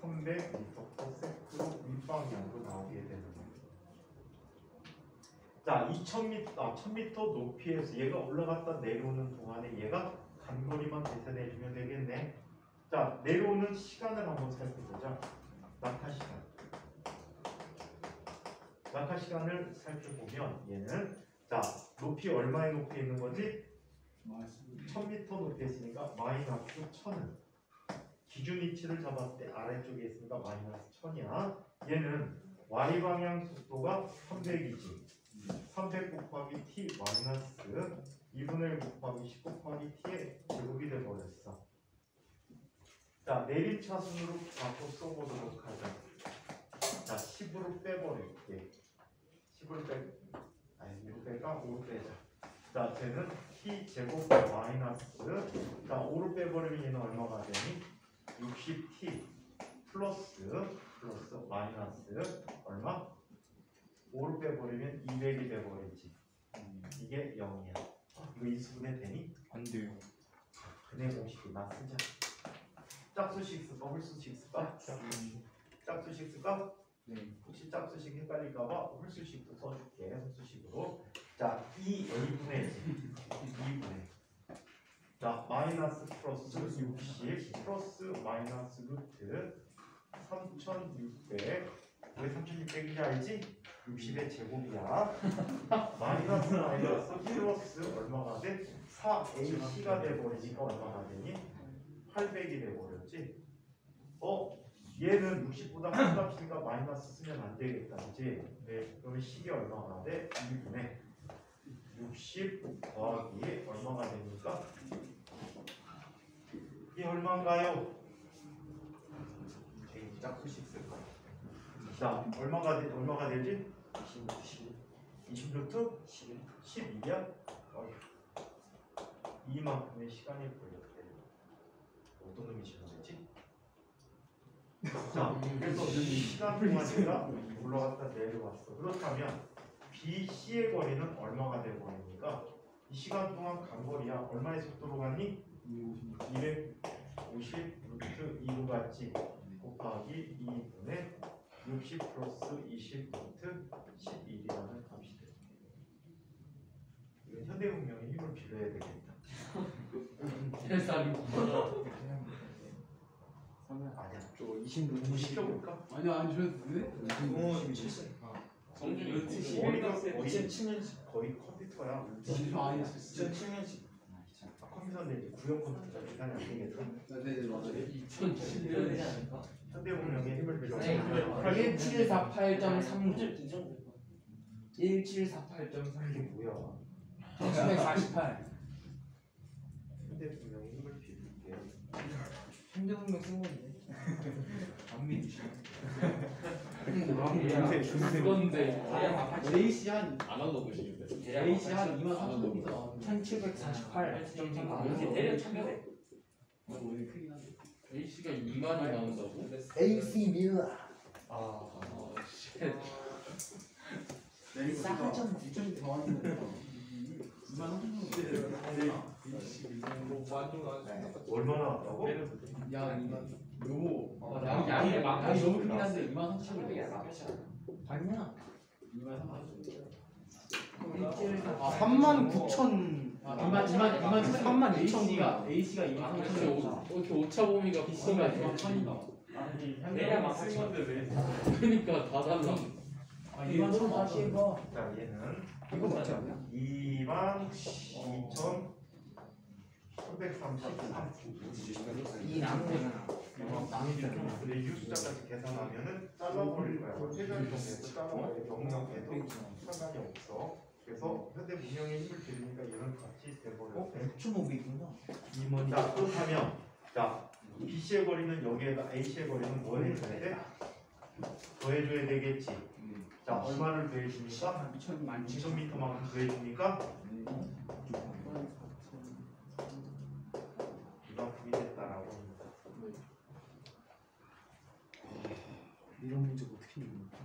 300m/s로 윗방향으로 나오게 되는 거예요. 자, 1000m 높이에서 얘가 올라갔다 내려오는 동안에 얘가 간거리만 계산해주면 되겠네. 자, 내려오는 시간을 한번 살펴보자. 낙하 시간. 낙하 시간을 살펴보면 얘는 자, 높이 얼마의 높이에 있는 거지? 1000m 높이에 있으니까 마이너스 1000은 기준 위치를 잡았을 때 아래쪽에 있으니까 마이너스 1000이야. 얘는 Y방향 속도가 300이지. 300 곱하기 t 마이너스 2분의 1 곱하기 10 곱하기 t의 제곱이 돼버렸어. 자, 내림차순으로 바꿔 써보도록 하자. 자, 10으로 빼버릴게. 10으로 아니 5로 빼까? 5로 빼자. 자, 쟤는 t 제곱 마이너스 자, 5로 빼버리면 얘는 얼마가 되니? 60t 플러스 마이너스 얼마? 5로 빼버리면 200이 돼버리지. 이게 0이야. 이거 인수분해 되니? 안 돼요. 근해 공식이나 쓰자. 짝수식 쓸까? 홀수식 쓸까? 짝수식 쓸까? 네. 혹시 짝수식 헷갈릴까봐 홀수식도 써줄게. 홀수식으로. 자, 2a분의 2분의 자, 마이너스 플러스 60 플러스 마이너스 루트 3600 왜 3600인지 알지? 60의 제곱이야. 마이너스 마이너스 플러스 얼마가 돼? 4ac가 돼버리니까 얼마가 되니? 800이 돼버렸지? 얘는 60보다 큰 값이니까 마이너스 쓰면 안 되겠다, 그지? 네. 그러면 식이 얼마가 돼? 2분의 60 더하기 얼마가 됩니까? 이게 얼마인가요? 짝수식 쓸 거야. 자, 얼마가 되지? 20루트? 12야? 이만큼의 시간이 걸렸대. 어떤 놈이 지나갔지? 자, 그래서 이 시간 동안 얘가 올라갔다 내려왔어. 그렇다면 BC의 거리는 얼마가 되버립니까? 이 시간 동안 간 거리야. 얼마의 속도로 갔니? 250 루트 2로 갔지. 곱하기 2분의 60 플러스 20 루트 11이라는 값이 돼. 이건 현대문명의 힘을 빌려야 되겠다. 세상이 아니야. 저거 20루트 시켜볼까? 아니야 안 주셔도 돼? 성준이 루트 머리가 11값에 거의 2007년식 거의 컴퓨터야. 많이 2007년식 컴퓨터인데 이제 구형 컴퓨터가 계산이 안 되겠다. 네네 맞아요. 2007년 현대문명의 힘을 빌려야 네. 돼. 1748.3 1748.3 이게 뭐야? 748 현대문명의 힘을 빌릴게. 현대문명 쓴 건데 안 믿으시네. 그건데 AC 한 안 한다고 보시는데 AC 한 2만 3천 원. 1748.3 대략 1,000개. 오늘 크긴 한데. A씨가 2만이 나온다고? AC 밀라. 내일 싸하죠. 2,000개 더 하는 거. 2만 3천 원. 얼마나 왔다고? 야 2만. 요. 양이 너무 크긴 한데 2만 3천 원. 아니야 2만 3천 원. 39,000 AC가 2만 3천 원. 이렇게 오차 범위가 비슷한 거 B가 2만 1,000이다. 내가 막 쓴 건데 왜 그러니까 다 달라 2만 1,000원 다시 해봐. 자, 얘는 이거 맞지 않냐? 22,333. 이 남은 거잖아 근데 이 숫자까지 계산하면은 잘라버릴 거야. 회전점에서 잘라버릴 경력에도 상관이 없어. 그래서 현대문명의 힘을 빌리니까 이런 같이 돼버려. 9,500이구나 자, 그렇다면 자 BC의 거리는 여기에다 AC의 거리는 뭐 해줘야 돼? 더해줘야 되겠지. 자, 얼마를 더해주니까? 2,000m만큼 더해주니까 이만큼이 됐다라고 합니다. 이런 문제가 어떻게 있는 거야?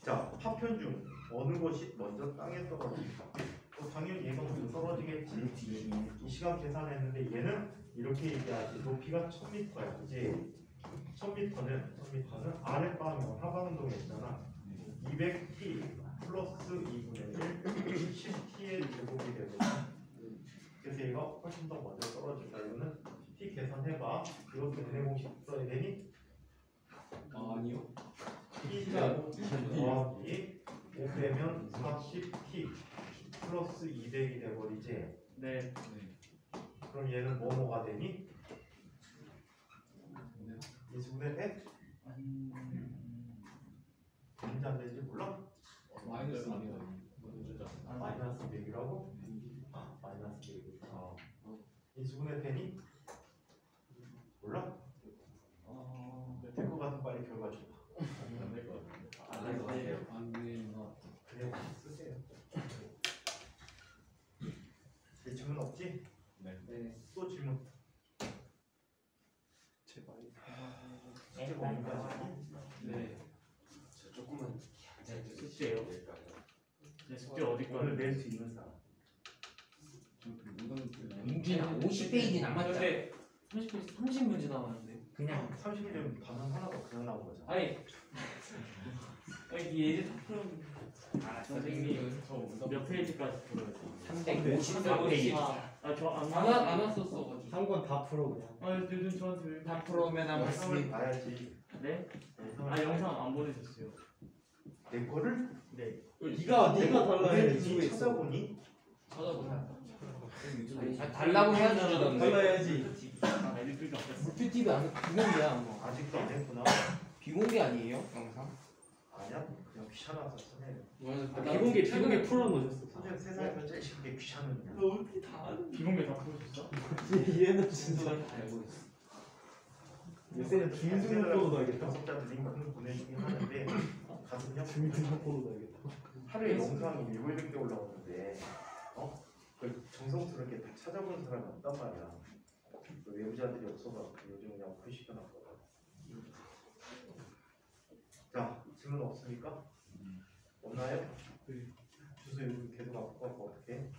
자, 파편 중 어느 것이 먼저 땅에 떨어질까? 당연히 얘가 먼저 떨어지겠지. 이 시간 계산했는데 얘는 이렇게 얘기하지. 높이가 1000m야, 그지? 1000m는 아랫방향 하방운동에 있잖아. 200t 플러스 2분의 1 10t의 제곱이 되거든. 그래서 얘가 훨씬 더 먼저 떨어진다. 이거는 t 계산해봐. 이것도 은행 공식 써야 되니? 아니요. t 제곱 더하기 5 빼면 40t 플러스 200이 돼버리지. 네 그럼 얘는 뭐가 되니? 이수분의 100? 되는지 안 되는지 몰라? 마이너스 2만. 마이너스 100이라고? 마이너스 100이구나. 이수분의 100이? 몰라? 될 것 같은 빨리 결과 줘봐. 안될것 같아 안 될 것 같아요. 안 돼. 그냥 쓰세요. 질문 없지? 네. 또 질문. 제발 숙제 공부까지. 네 조금만 숙제요? 숙제 어디 오늘 낼 수 있는 사람. 민준아 50페이지 남았잖아 30문제 남았는데. 그냥 30일 반응 하나가 그냥 나온 거잖아. 아니 예제 다 풀었는데. 선생님 몇 페이지까지 풀어요? 354페이지. 안 왔었어. 3권 다 풀어 그냥. 요즘 저한테 왜 다 풀어오면 한 영상을 말씀이. 봐야지. 네? 영상을 아 영상 안 보내줬어요. 내 거를 네. 네가 달라야지. 찾아보니 찾아보자. 달라고 해야지. 달라야지. 아 애들 안 됐어. 물표 안 비공개야 뭐. 아직도 안 했구나. 비공개 아니에요 영상? 아니야? 그냥 귀찮아서 쓰네. 비공개 풀어놓으셨어. 선생 세상에서 제일 쉽게 귀찮은 일. 너 어떻게 다 아는? 비공개 다 풀어줬어? 얘는 진짜. 다 알고 있어. 요새는 주민등록번호 넣어야겠다. 구독자들 링크는 보내주긴 하는데 가슴력 주민등록번호 넣어야겠다. 하루에 영상이 7개 올라오는데 그 정성스럽게 다 찾아보는 사람이 없단 말이야. 그 외부자들이 없어서 요즘 그냥 표시켜놨거든. 자, 질문 없습니까? 없나요? 주소 여기 계속 갖고 가고 어떻게?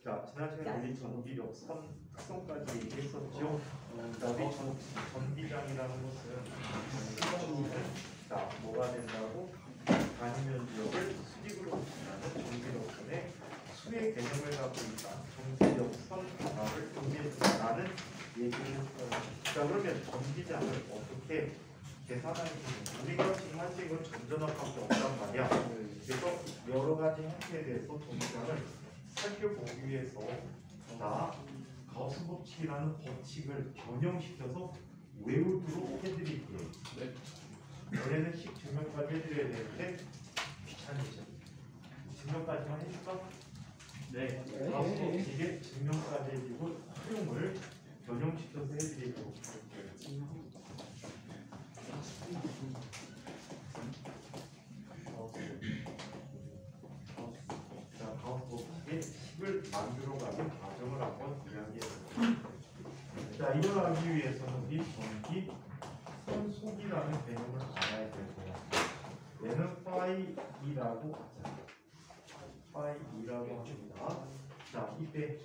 자, 지난 시간에 우리 전기력 특성까지 얘기했었죠. 그다음에 전기장이라는 것은 자, 뭐가 된다고? 단위면 지역을 수직으로 지나는 전기력선의 수의 개념을 갖고 있다. 전기력선 바닥을 의미한다는 얘기를 했어요. 자, 그러면 전기장을 어떻게 계산하는지 우리가 지금 할 수 있는 전전압밖에 없단 말이야. 그래서 여러 가지 형태에 대해서 전기장을 살펴보기 위해서 자, 가우스 법칙이라는 법칙을 변형시켜서 외우도록 해드릴게요. 네. 원래는 식 증명까지 해드려야 되는데 귀찮으죠. 증명까지만 해줄까? 네. 가우스 법칙의 증명까지 해주고 활용을 변형시켜서 해드리도록 할게요. 자, 가우스 법칙의 식을 만들어가는 과정을 한번 이야기해볼게요. 자, 이걸 하기 위해서는 우리 전기 선속이라는 개념을 알아야 될 거야. 얘는 파이 2라고 하자. 파이 2라고 합니다. 자, 이때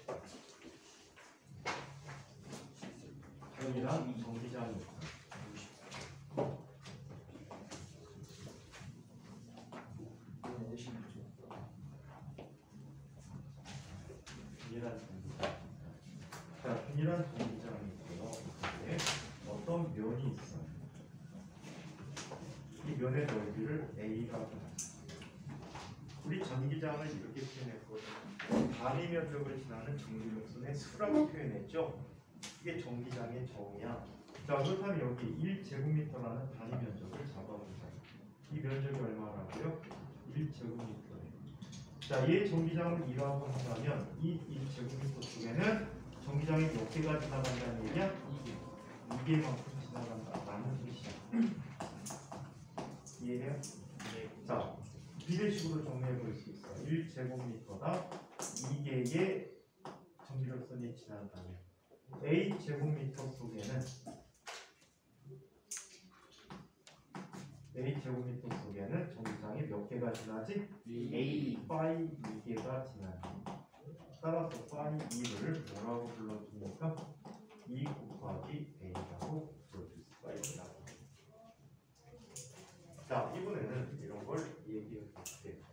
여기랑 전기장이 있다. 균일한 전기장. 자, 균일한 전기장이 있고요. 이게 어떤 면이 있어요. 이 면의 넓이를 A라고 하죠. 우리 전기장을 이렇게 표현했거든요. 단위 면적을 지나는 전기력선의 수라고 표현했죠. 이게 전기장의 정이야. 자, 그렇다면 여기 1제곱미터라는 단위 면적을 잡아보자. 이 면적이 얼마라고요? 1제곱미터예요. 자, 얘 전기장을 2라고 한다면 이 1제곱미터 속에는 전기장이 몇 개가 지나간다는 얘기야? 2개만큼 지나간다라는 뜻이야. 이해해요? 자, 비례식으로 정리해 볼 수 있어. 1제곱미터당 2개의 전기력선이 지난다면 A 제곱미터 속에는 전기장이 몇 개가 지나지? A 파이 2개가 지나지. 따라서 파이 2를 뭐라고 불러줍니까? 2 곱하기 A라고 불러줄 수가 있다. 자, 이번에는 이런 걸 얘기해 볼게요.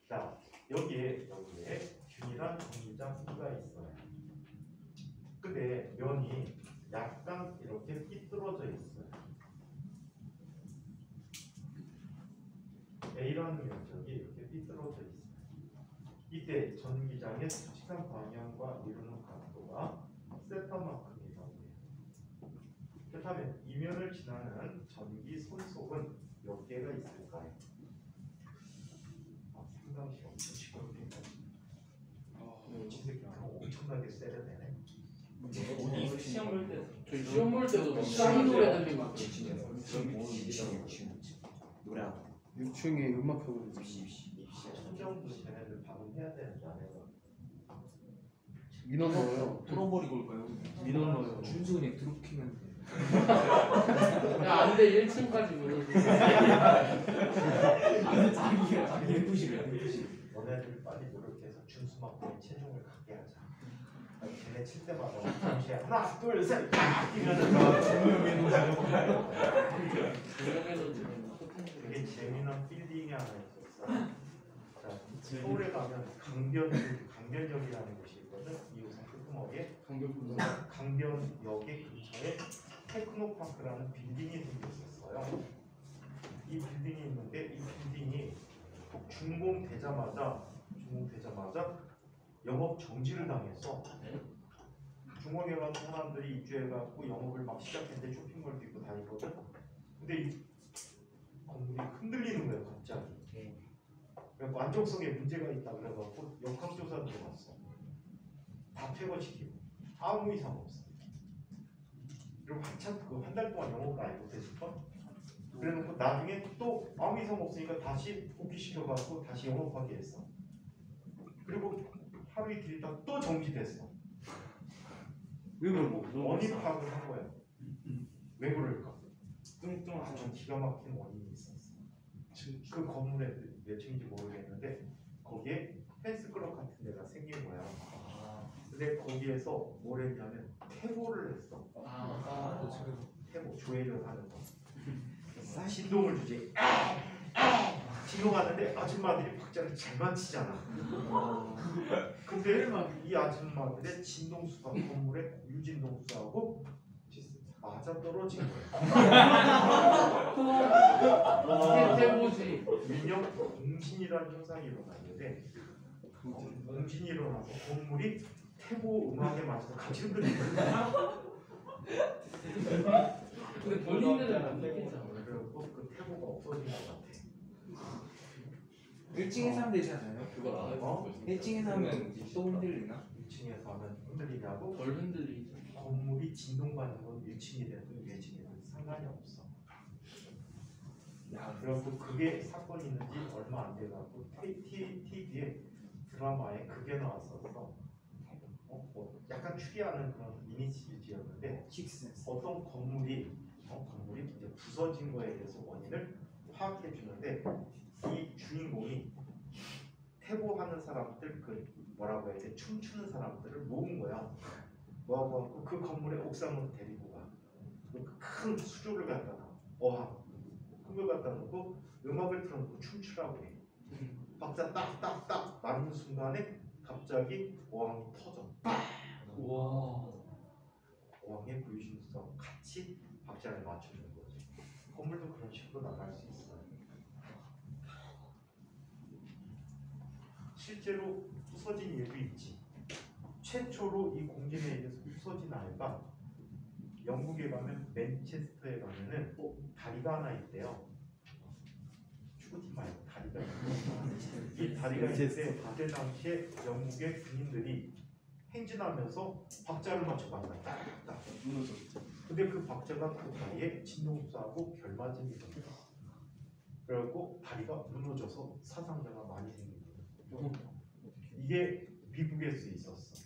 자, 여기에 균일한 전기장 E가 있어요. 근데 면이 약간 이렇게 삐뚤어져 있어요. A라는 면적이 이렇게 삐뚤어져 있어요. 이때 전기장의 수직한 방향과 이루는 각도가 세타만큼이 나오네요. 그렇다면 이 면을 지나는 전기 손속은 몇 개가 있을까요? 상당히 엄청 시끄럽게 엄청나게 세련되네. 시험 볼 때. 저희 시험 볼 때도 싸이 노래 들리면 노래 유충의 음악학을 천정부 쟤네들 방문해야 되는데 안 해서 민원 넣어요. 뚫어버리고 올까요? 민원 넣어요. 준수 그냥 드롭킹은 돼. 야 안돼 1층까지 물어줘. 자기 예쁘시래요. 너네들 빨리 노력해서 준수만큼의 체중을 갖게 하자. 걔네 칠 때마다 동시에 하나 둘셋 뛰면은 조명에서 지금 되게 재미난 빌딩이 하나 있었어. 자, 서울에 가면 강변역이라는 곳이 있거든. 이웃에 끝머리에 강변역의 근처에 테크노파크라는 빌딩이 생겼었어요. 이 빌딩이 있는데 이 빌딩이 준공되자마자 영업 정지를 당했어. 중공에 가서 사람들이 입주해갖고 영업을 막 시작했는데 쇼핑몰도 있고 다니거든. 근데 이 건물이 흔들리는 거예요 갑자기. 그래서 안정성에 문제가 있다 그래갖고 역학조사 들어갔어. 다 퇴거시키고 아무 이상 없어. 그리고 한참 한 달 동안 영업을 아예 못했을걸? 그래놓고 나중에 또 아무 이상 없으니까 다시 복귀시켜갖고 다시 영업하게 했어. 그리고 하루 이틀 있다가 또 정지됐어. 왜 그런 거? 원인 파악을 한 거야. 왜 그럴까? 아주 기가 막힌 원인이 있었어. 그 건물에 몇 층인지 모르겠는데 거기에 펜스클럽 같은 데가 생긴 거야. 근데 거기에서 뭘 했냐면 퇴보를 했어. 퇴보, 조회를 하는 거. 진동을 주지. 진동하는데 아줌마들이 박자를 잘 맞추잖아. 근데 이 아줌마들의 진동수가 건물의 유진동수하고 맞아 떨어진 거야. 이게 대보지. 일명 공신이라는 현상이 일어났는데 공신이 일어나서 건물이 태보 음악에 맞춰서 같이 흔들리는 거야. 근데 본인들은 안 되겠잖아. 그리고 그 태보가 없어진 것 같아. 1층에서 하면 되지 않아요? 그걸 안 해서 1층에서 하면 또 흔들리나? 1층에서 하면 흔들리냐고? 덜 흔들리죠. 건물이 진동받는 건 1층이 되든 2층이든 상관이 없어. 그래갖고 그게 사건이 있는지 얼마 안 돼갖고 TV에 드라마에 그게 나왔었어. 약간 추리하는 그런 미니 시리즈였는데 어떤 건물이 이제 부서진 거에 대해서 원인을 파악해 주는데 이 주인공이 태보하는 사람들 그 뭐라고 해야 돼 춤추는 사람들을 모은 거야. 모아갖고 그 건물의 옥상으로 데리고 가. 큰 수조를 갖다 놔. 어항 큰 걸 갖다 놓고 음악을 틀어놓고 춤추라고 해. 박자 딱딱딱 맞는 순간에 갑자기 어항이 터져. 와. 어항의 불신수가 같이 박자를 맞춰주는 거지. 건물도 그런 식으로 나갈 수 있어요. 실제로 부서진 예도 있지. 최초로 이 공진에 의해서 부서진 아이가 영국에 가면 맨체스터에 가면은 다리가 하나 있대요. 축구팀 말고 다리가 있는데 이 다리가 있는데 그때 당시에 영국의 군인들이 행진하면서 박자를 맞춰간다. 딱딱 무너졌죠. 근데 그 박자가 그 다리에 진동수하고 결맞은 게 됩니다. 그래갖고 다리가 무너져서 사상자가 많이 생긴 거예요. 이게 미국에서 있었어.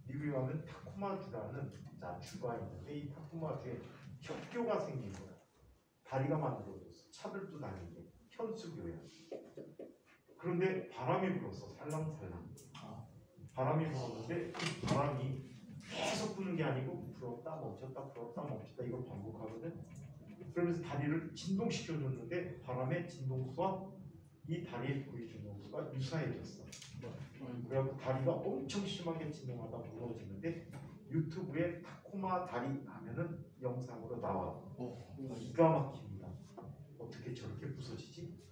미국에 가면 타쿠마주라는 주가 있는데 이 타쿠마주에 협교가 생긴 거야. 다리가 만들어졌어. 차들도 다니게 현수교야. 그런데 바람이 불었어. 살랑살랑. 바람이 불었는데 그 바람이 계속 부는 게 아니고 불었다 멈췄다 불었다 멈췄다 이걸 반복하거든. 그러면서 다리를 진동시켜줬는데 바람의 진동수와 이 다리의 부위 진동수가 유사해졌어. 그래갖고 다리가 엄청 심하게 진동하다 무너지는데 유튜브에 타쿠마 다리 하면은 영상으로 나와. 기가 막힙니다. 어떻게 저렇게 부서지지?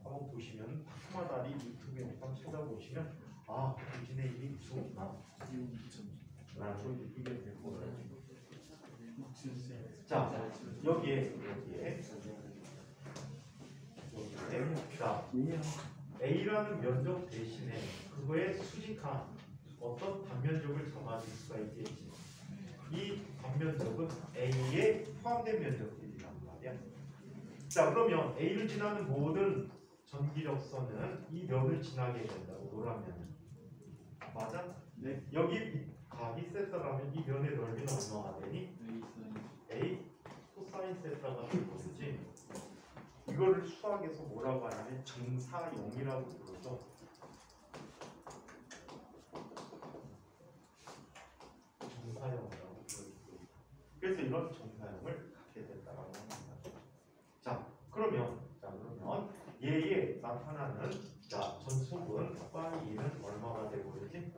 한번 보시면 타쿠마 다리 유튜브 영상 찾아보시면 아, 당신의 일이 무서웠구나 라는 걸 느끼게 될 거예요. 자, 여기에 자, A라는 면적 대신에 그거에 수직한 어떤 단면적을 잡아줄 수가 있겠지. 이 단면적은 A에 포함된 면적들이란 말이야. 자, 그러면 A를 지나는 모든 전기력선은 이 면을 지나게 된다고. 노란 면은. 맞아? 네. 여기 각이 세타라면 이 면의 넓이는 얼마가 되니? A 코사인 세타가 될 것이지. 이거를 수학에서 뭐라고 하냐면 정사형이라고 부르죠. 정사형이라고 부르죠. 그래서 이런 정사형을 갖게 된다라고 합니다. 자, 그러면 얘에 나타나는 전속은 파이는 얼마가 되버리지?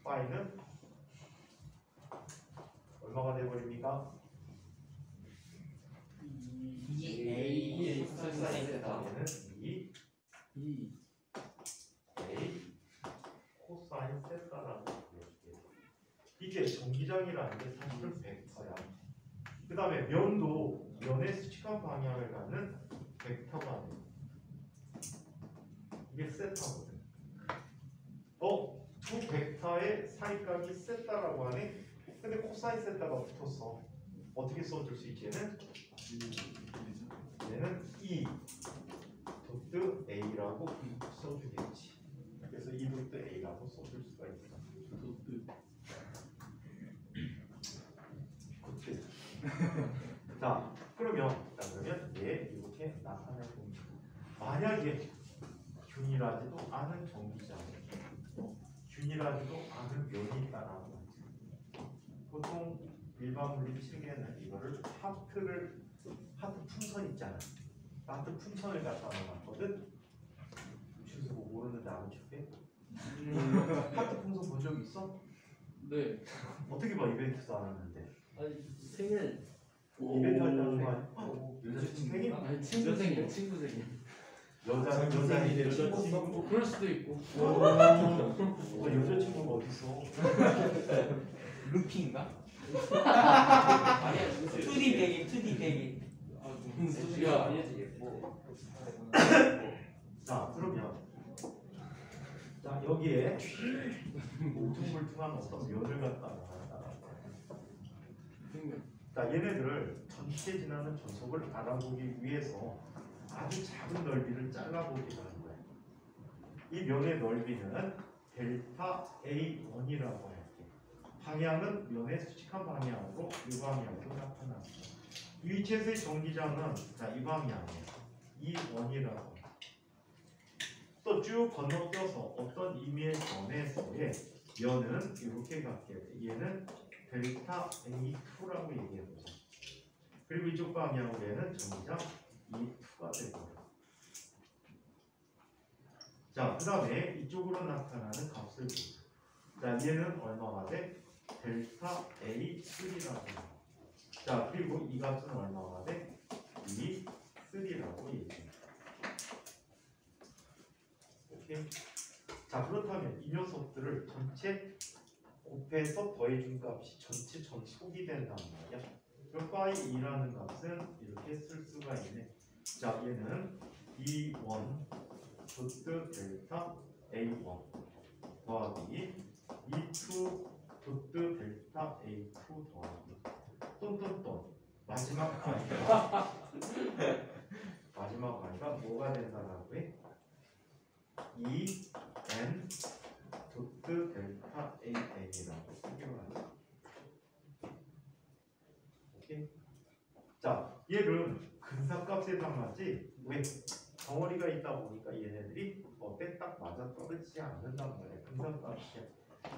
파이는 얼마가 되버립니까? 2A 코사인 세타. 얘는 2 A 코사인 세타라고 불러줄게요. 이게 전기장이라는 게 사실은 벡터야. 그 다음에 면도 면의 수직한 방향을 갖는 벡터가 돼. 이게 세타거든. 두 벡터의 사이각이 세타라고 하네. 근데 코사인 세타가 붙었어. 어떻게 써줄 수 있지? 얘는 E 도트 A라고 써주겠지. 그래서 E 도트 A라고 써줄 수가 있어. 그치? 자, 그러면 얘 이렇게 나타낼 겁니다. 만약에 균일하지도 않은 전기장에 균일하지도 않은 면이 있다라고 하지. 보통 일반 물리 체계는 이거를 하트 풍선 있잖아. 하트 풍선을 갖다 놓았거든. 주소 모르는데 안 줄게. 하트 풍선 본 적 있어? 네. 어떻게 봐, 이벤트도 안 하는데. 아니 생일 이벤트 할 때 하는 거 아니야? 여자친구 생일? 아니 친구 생일. 여자친구? 뭐 그럴 수도 있고. 여자친구가 어딨어? 루피인가? 아니야 2D 배기. 아 무슨 소리야? 자, 그러면 여기에 울퉁불퉁한 어떤 면을 갖다가 얘네들을 전체 지나는 전속을 알아보기 위해서 아주 작은 넓이를 잘라보기로 하는 거예요. 이 면의 넓이는 델타 A1이라고 할게. 방향은 면의 수직한 방향으로 이 방향으로 나타납니다. 이 위치에서의 전기장은 이 방향이에요. E1이라고. 또 쭉 건너뛰어서 어떤 임의의 점에서의 면은 이렇게 갈게요. 얘는 델타 A2라고 얘기해보자. 그리고 이쪽 방향으로 얘는 전기장 E2가 되고요. 자, 그 다음에 이쪽으로 나타나는 값을 보자. 자, 얘는 얼마가 돼? 델타 A3라고 해요. 자, 그리고 이 값은 얼마가 돼? E3라고 얘기해요. 오케이? 자, 그렇다면 이 녀석들을 전체 곱해서 더해준 값이 전체 전속이 된단 말이야. 그럼 파이 2라는 값은 이렇게 쓸 수가 있네. 자, 얘는 E1 도트 델타 A1 더하기 E2 도트 델타 A2 더하기 똔똔똔 마지막 아이가 뭐가 된다라고 해? EN 도트 델타 AN이라고 쓰기로 하죠. 오케이? 자, 얘는 근사값에 해당하지. 왜? 덩어리가 있다 보니까 얘네들이 딱 맞아 떨어지지 않는단 말이야. 근사값이야.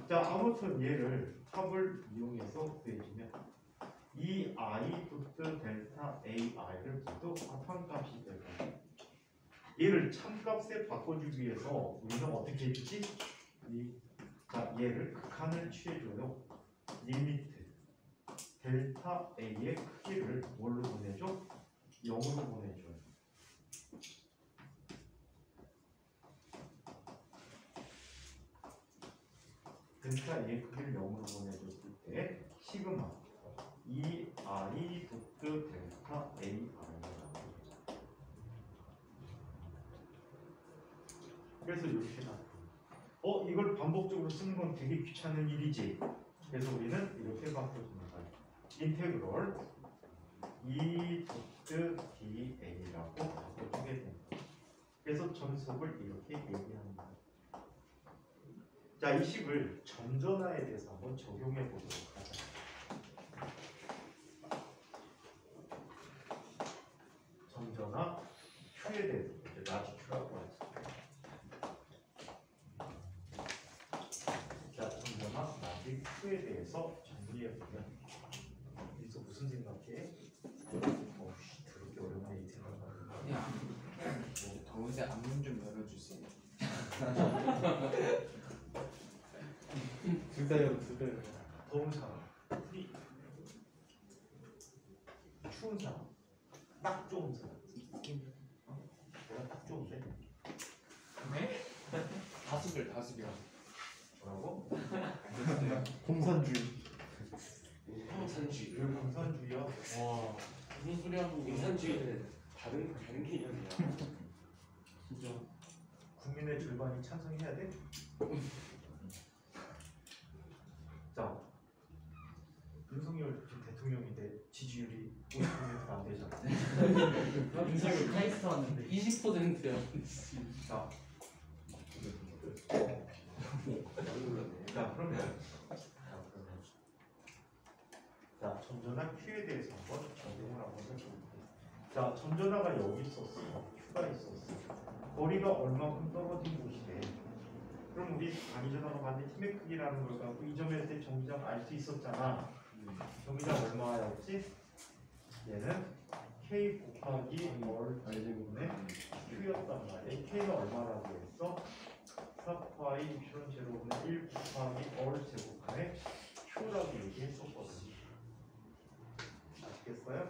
자, 아무튼 얘를 탑을 이용해서 구해주면 이 I 도트 델타 AI를 모두 합한값이 될 거야. 얘를 참값에 바꿔주기 위해서 우리는 어떻게 해주지? 자, 얘를 극한을 취해줘요. 리미트 델타 A의 크기를 뭘로 보내줘? 0으로 보내줘요. 델타 A의 크기를 0으로 보내줬을 때 시그마 이 I 도트 델타 AI라고. 그래서 이렇게 나타나. 이걸 반복적으로 쓰는 건 되게 귀찮은 일이지. 그래서 우리는 이렇게 바꿔주는 거예요. 인테그럴 E 도트 DA라고 바꿔주게 됩니다. 그래서 전속을 이렇게 얘기합니다. 자, 이 식을 점전화에 대해서 한번 적용해 보도록 하자. 점전화 Q에 대해서 이제 라지 Q라고 하지. 자, 점전화 라지 Q에 대해서 정리해 보면 여기서 무슨 생각해? 어우씨, 더럽게 어렵네 이 생각하는 거. 그냥 더운데 앞문 좀 열어주세요. 둘 다 열어, 둘 다 열어. 더운 사람, 추운 사람, 딱 좋은 사람. 내가 딱 좋은데? 다수결. 뭐라고? 공산주의. 공산주의. 왜 공산주의야? 와 무슨 소리 하는 거야? 공산주의는 다른 개념이야. 진짜. 국민의 절반이 찬성해야 돼? 자, 윤석열 지금 대통령인데 지지율이 50%가 안 되잖아. 윤석열 카이스트 왔는데 20%야. 자, 자, 점전화 Q에 대해서 한번 적용을 한번 해볼게요. 자, 점전화가 여기 있었어. Q가 있었어. 거리가 얼마큼 떨어진 곳이래. 그럼 우리 방위전화가 받는 힘의 크기라는 걸 갖고 이 점에 대해 정기장 알 수 있었잖아. 정기장 얼마였지? 얘는 K 곱하기 월 제곱분의 Q였단 말이야. K는 얼마라고 했어? 4파이 엡실론 제로분의 1 곱하기 월 제곱분의 Q라고 얘기했었거든. 아시겠어요?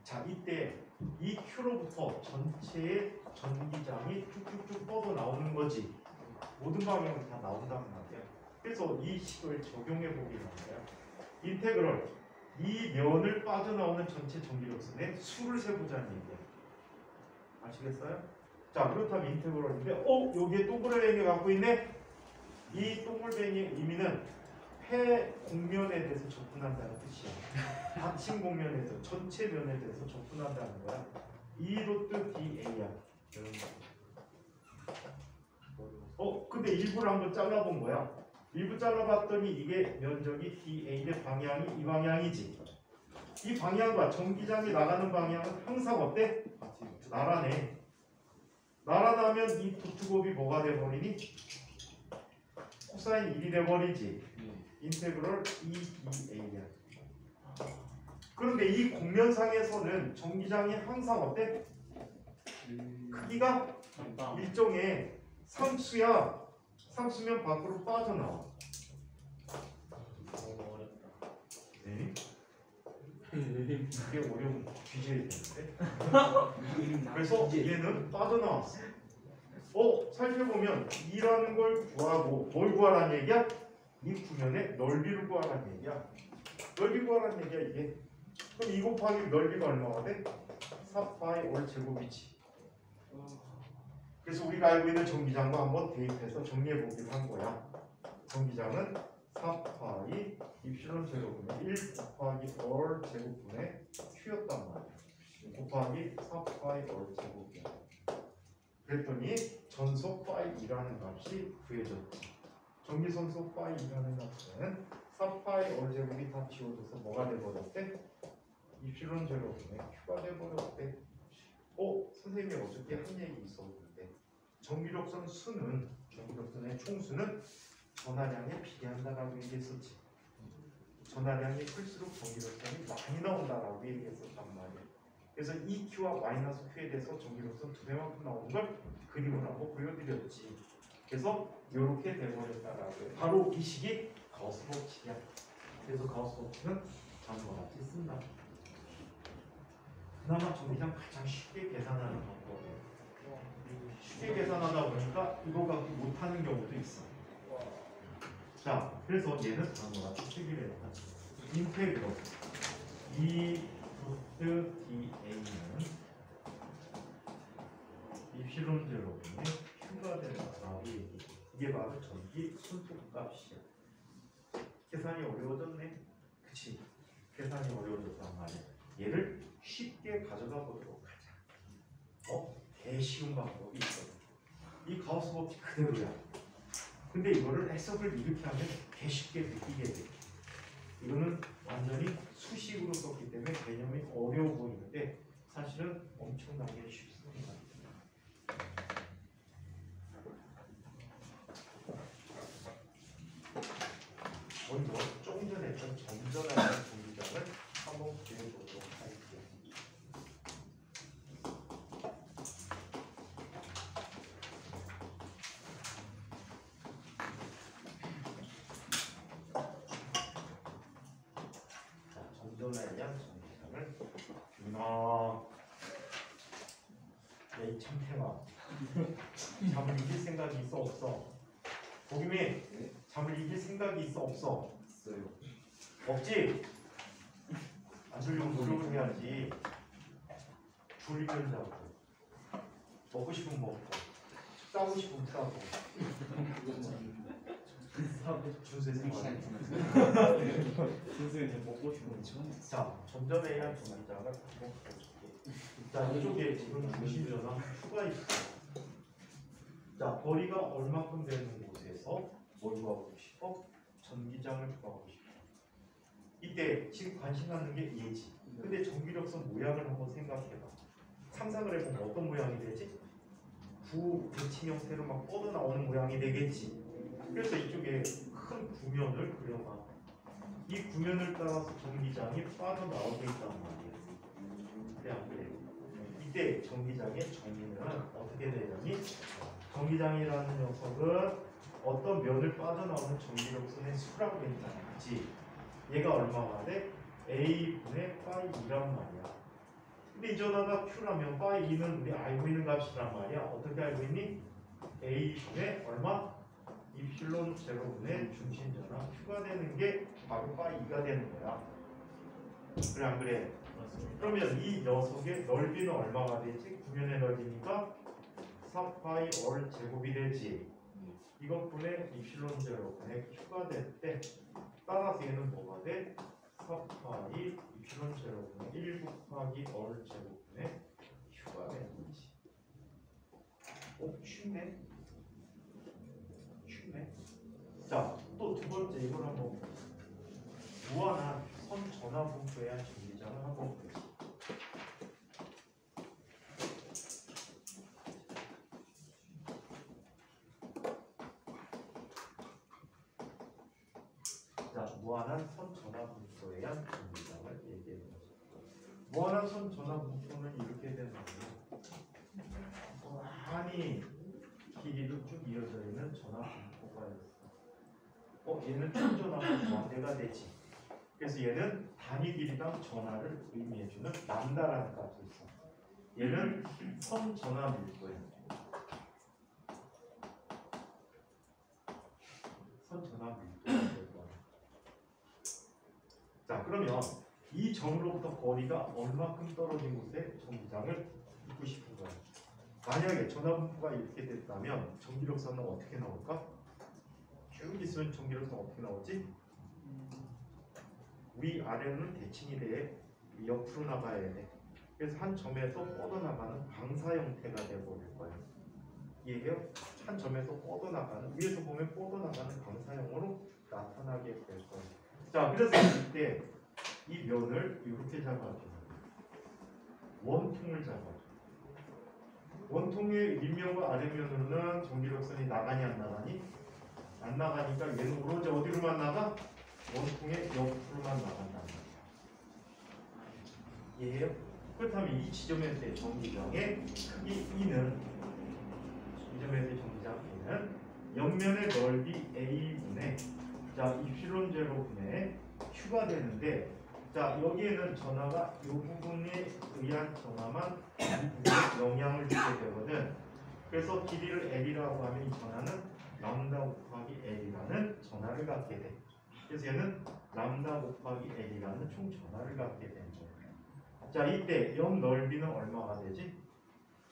자, 이때 이 Q로부터 전체의 전기장이 쭉쭉쭉 뻗어 나오는 거지. 모든 방향으로 다 나온단 말이야. 그래서 이 식을 적용해 보기를 합니다. 인테그럴 이 면을 빠져나오는 전체 전기력선의 수를 세보자는 얘기야. 아시겠어요? 자, 그렇다면 인테그럴인데 여기에 동그라미 갖고 있네. 이 동글뱅이의 의미는 폐 공면에 대해서 접근한다는 뜻이야. 닫힌 공면에서 전체 면에 대해서 접근한다는 거야. E 로트 dA야. 근데 일부를 한번 잘라본 거야. 일부 잘라봤더니 이게 면적이 dA의 방향이 이 방향이지. 이 방향과 전기장이 나가는 방향은 항상 어때? 나란해. 나란하면 이 부트곱이 뭐가 돼버리니? 코사인 1이 돼버리지. 인테그럴 EdA야. 그런데 이 공면상에서는 전기장이 항상 어때? 크기가 일정의 상수야. 상수면 밖으로 빠져나와. 너무 어렵다. 네? 이게 어려운 귀재이 되는데. 그래서 얘는 빠져나왔어. 살펴보면 2라는 걸 구하고 뭘 구하라는 얘기야? 이 구면의 넓이를 구하라는 얘기야. 넓이 구하라는 얘기야 이게. 그럼 2 곱하기 넓이가 얼마가 돼? 4파이 월 제곱이지. 그래서 우리가 알고 있는 전기장과 한번 대입해서 정리해 보기로 한 거야. 전기장은 4파이 입실론 제곱분의 1 곱하기 월 제곱분의 Q였단 말이야. 곱하기 4파이 월 제곱이야. 그랬더니 전속 파이라는 값이 구해졌지. 전기선속 파이라는 값은 4파이 월 제곱이 다 지워져서 뭐가 돼버렸대? 입실론 제곱분의 Q가 돼버렸대. 선생님이 어저께 한 얘기 있었는데 전기력선 수는 전기력선의 총수는 전하량에 비례한다라고 얘기했었지. 전하량이 클수록 전기력선이 많이 나온다라고 얘기했었단 말이야. 그래서 EQ와 마이너스 Q에 대해서 전기력선 두 배만큼 나오는 걸 그림으로 한번 보여드렸지. 그래서 이렇게 돼버렸다라고 해요. 바로 이 식이 가우스 법칙이야. 그래서 가우스 법칙은 다음과 같이 쓴다. 그나마 전기장 가장 쉽게 계산하는 방법이에요. 쉽게 계산하다 보니까 이거 갖고 못하는 경우도 있어. 자, 그래서 얘는 다음과 같이 쓰기로 했다. 인테그럴 E 루트 dA는 입실론 제로분의 Q가 된다라고 얘기해. 이게 바로 전기 순속값이야. 계산이 어려워졌네. 그치? 계산이 어려워졌단 말이야. 얘를 쉽게 가져가 보도록 하자. 대쉬운 방법이 있어. 이 가우스 법칙 그대로야. 근데 이거를 해석을 이렇게 하면 개 쉽게 느끼게 돼. 이거는 완전히 수식으로 썼기 때문에 개념이 어려워 보이는데 사실은 엄청나게 쉽습니다. 먼저 조금 전에 했던 점전하는 공기장을 한번 그려보도록 할게요. 자, 점전에 대한 공기장을 야이 참태마 잠을 이길 생각이 있어 없어? 보기미 잠을 이길 생각이 있어 없어? 있어요. 없지? 안 졸리면 노력을 해야지. 졸리면 자고 먹고 싶으면 먹고 싸고 싶으면 싸고 준수의 생활. 순수히 이제 먹고 싶은 거. 자, 점점에 의한 정기장을 한번 보여줄게. 자, 이쪽에 지금 중심전환 Q가 있어. 자, 거리가 얼마큼 되는 곳에서 뭘 구하고 싶어? 전기장을 구하고 싶어. 이때 지금 관심 갖는 게 얘지. 근데 전기력선 모양을 한번 생각해봐. 상상을 해보면 어떤 모양이 되지? 구 대칭 형태로 막 뻗어나오는 모양이 되겠지. 그래서 이쪽에 큰 구면을 그려봐. 이 구면을 따라서 전기장이 빠져나오고 있단 말이야. 그래 안 그래? 이때 전기장의 정의는 어떻게 되냐니? 전기장이라는 녀석은 어떤 면을 빠져나오는 전기력선의 수라고 했잖아. 그치? 얘가 얼마가 돼? A분의 파이 2란 말이야. 근데 이 전화가 Q라면 파이 2는 우리 알고 있는 값이란 말이야. 어떻게 알고 있니? A분의 얼마? 이필론 제로분의 중심 전화 Q가 되는 게 바로 파이 2가 되는 거야. 그래 안 그래? 그러면 이 녀석의 넓이는 얼마가 되지? 구면의 넓이니까 4파이 월 제곱이 되지. 이것분의 이필론 제로분의 Q가 될 때 따라서 얘는 뭐가 돼? 4파이 이필론 제로분의 1 곱하기 월 제곱분의 Q가 되는 거지. 쉽네? 쉽네? 자, 또 두 번째 이걸 한번 보자. 무한한 선 전화 분포에 대한 전기장을 한번 보자. 자, 무한한 선 전화 분포에 의한 전기장을 얘기해 보자. 무한한 선 전화 분포는 이렇게 되는 거예요. 무한히 길이로 쭉 이어져 있는 전화 분포가 있어. 얘는 충전하면 무한대가 되지. 그래서 얘는 단위 길이당 전하를 의미해주는 람다라는 값이 있어. 얘는 선 전하 밀도야. 선 전하 밀도가 될 거야. 자, 그러면 이 점으로부터 거리가 얼마큼 떨어진 곳에 전기장을 잇고 싶은 거야. 만약에 전하 분포가 이렇게 됐다면 전기력선은 어떻게 나올까? 쭉 있으면 전기력선 어떻게 나오지? 위아래는 대칭이 돼. 옆으로 나가야 돼. 그래서 한 점에서 뻗어나가는 방사 형태가 되어버릴 거예요. 이해해요? 한 점에서 뻗어나가는, 위에서 보면 뻗어나가는 방사형으로 나타나게 될 거예요. 자, 그래서 이때 이 면을 이렇게 잡아줘. 원통을 잡아줘. 원통의 윗면과 아래면으로는 전기력선이 나가니 안 나가니? 안 나가니까 얘는 오로지 어디로만 나가? 원통의 옆으로만 나간단 말이야. 이해해요? 그렇다면 이 지점에서의 전기장의 크기 E는, 이 점에서의 전기장 E는 옆면의 넓이 A분의 자 이필론 제로분의 Q가 되는데, 자 여기에는 전하가 이 부분에 의한 전하만 영향을 주게 되거든. 그래서 길이를 L이라고 하면 이 전하는 람다 곱하기 L이라는 전하를 갖게 돼. 그래서 얘는 람다 곱하기 L이라는 총 전하를 갖게 되는 거예요. 자, 이때 옆 넓이는 얼마가 되지?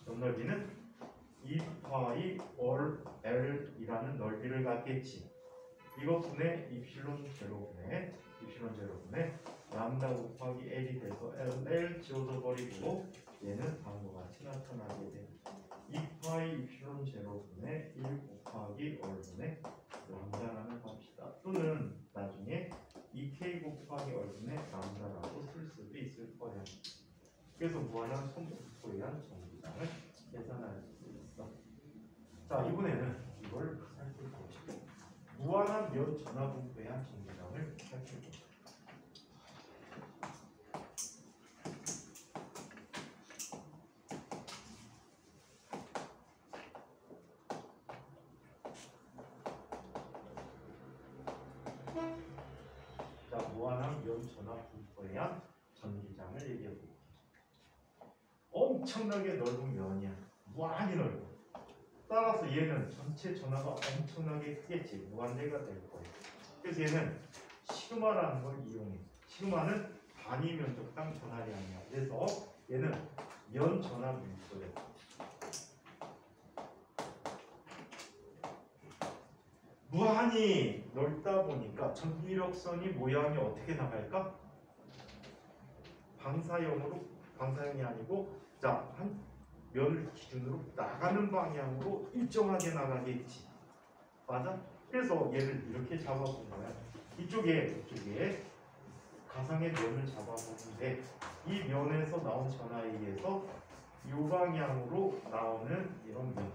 옆 넓이는 2파이 월 L이라는 넓이를 갖겠지. 이것분의 이필론 제로분의 람다 곱하기 L이 돼서 L 지워져 버리고 얘는 다음과 같이 나타나게 돼. 2파이 이필론 제로분의 1 곱하기 월분의 있을 거예요. 그래서 무한한 손목소에 의한 전기장을 계산할 수 있어. 자, 이번에는 이걸 살펴보죠. 무한한 면 전하분포에 의한 전기장을 살펴보죠. 자, 무한한 면 전하분포에 의한 전기장을 얘기해 볼게요. 엄청나게 넓은 면이야. 무한히 넓어. 따라서 얘는 전체 전하가 엄청나게 크겠지. 무한대가 될 거예요. 그래서 얘는 시그마라는 걸 이용해. 시그마는 단위 면적당 전하량이야. 그래서 얘는 면 전하 밀도래. 무한히 넓다 보니까 전기력선이 모양이 어떻게 나갈까? 방사형이 아니고, 자, 한 면을 기준으로 나가는 방향으로 일정하게 나가겠지. 맞아? 그래서 얘를 이렇게 잡아본 거야. 이쪽에 가상의 면을 잡아보는데, 이 면에서 나온 전하에 의해서 이 방향으로 나오는 이런 면.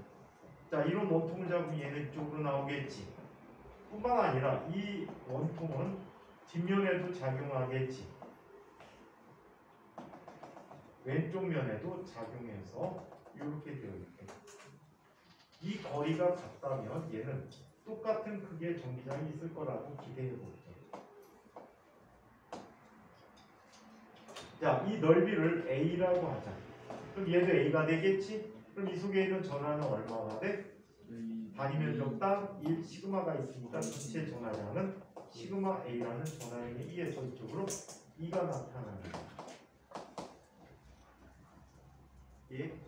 자, 이런 원통을 잡으면 얘는 이쪽으로 나오겠지. 뿐만 아니라 이 원통은 뒷면에도 작용하겠지. 왼쪽 면에도 작용해서 이렇게 되어 있게. 이 거리가 같다면 얘는 똑같은 크기의 전기장이 있을 거라고 기대해 볼게요. 자, 이 넓이를 A라고 하자. 그럼 얘도 A가 되겠지? 그럼 이 속에 있는 전하는 얼마가 돼? 단위 면적당 1 시그마가 있으니까 전체 전하량은 시그마 A라는 전하량에 의해서 이쪽으로 2가 나타나는 거야. 예?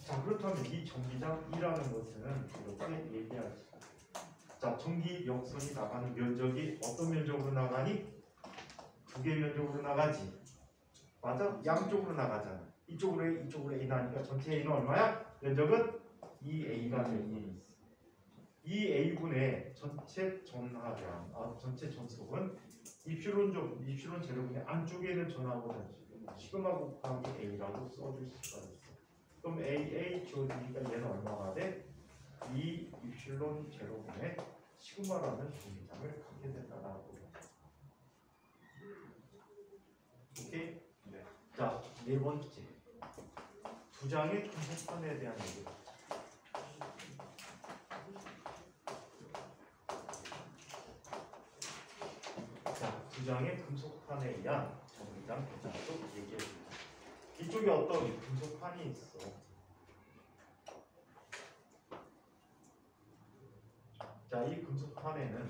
자, 그렇다면 이 전기장이라는 것은 이렇게 얘기하지. 자, 전기 역선이 나가는 면적이 어떤 면적으로 나가니? 두 개 면적으로 나가지. 맞아? 양쪽으로 나가잖아. 이쪽으로 A, 이쪽으로 A 나니까 전체 A는 얼마야? 면적은 2A가 되니. 이 A분의 전체 전하량, 전체 전속은 입실론 제로분의 안쪽에 있는 전하보다 시그마 곱하기 A라고 써줄 수가 있어. 그럼 AA 지워지니까 얘는 얼마가 돼? 2 입실론 제로분의 시그마라는 전기장을 갖게 된다라고. 오케이? 네. 자, 네 번째. 두 장의 금속판에 대한 얘기. 자, 두 장의 금속판에 의한 전기장 계산도 얘기해 줍니다. 이쪽에 어떤 금속판이 있어. 자, 이 금속판에는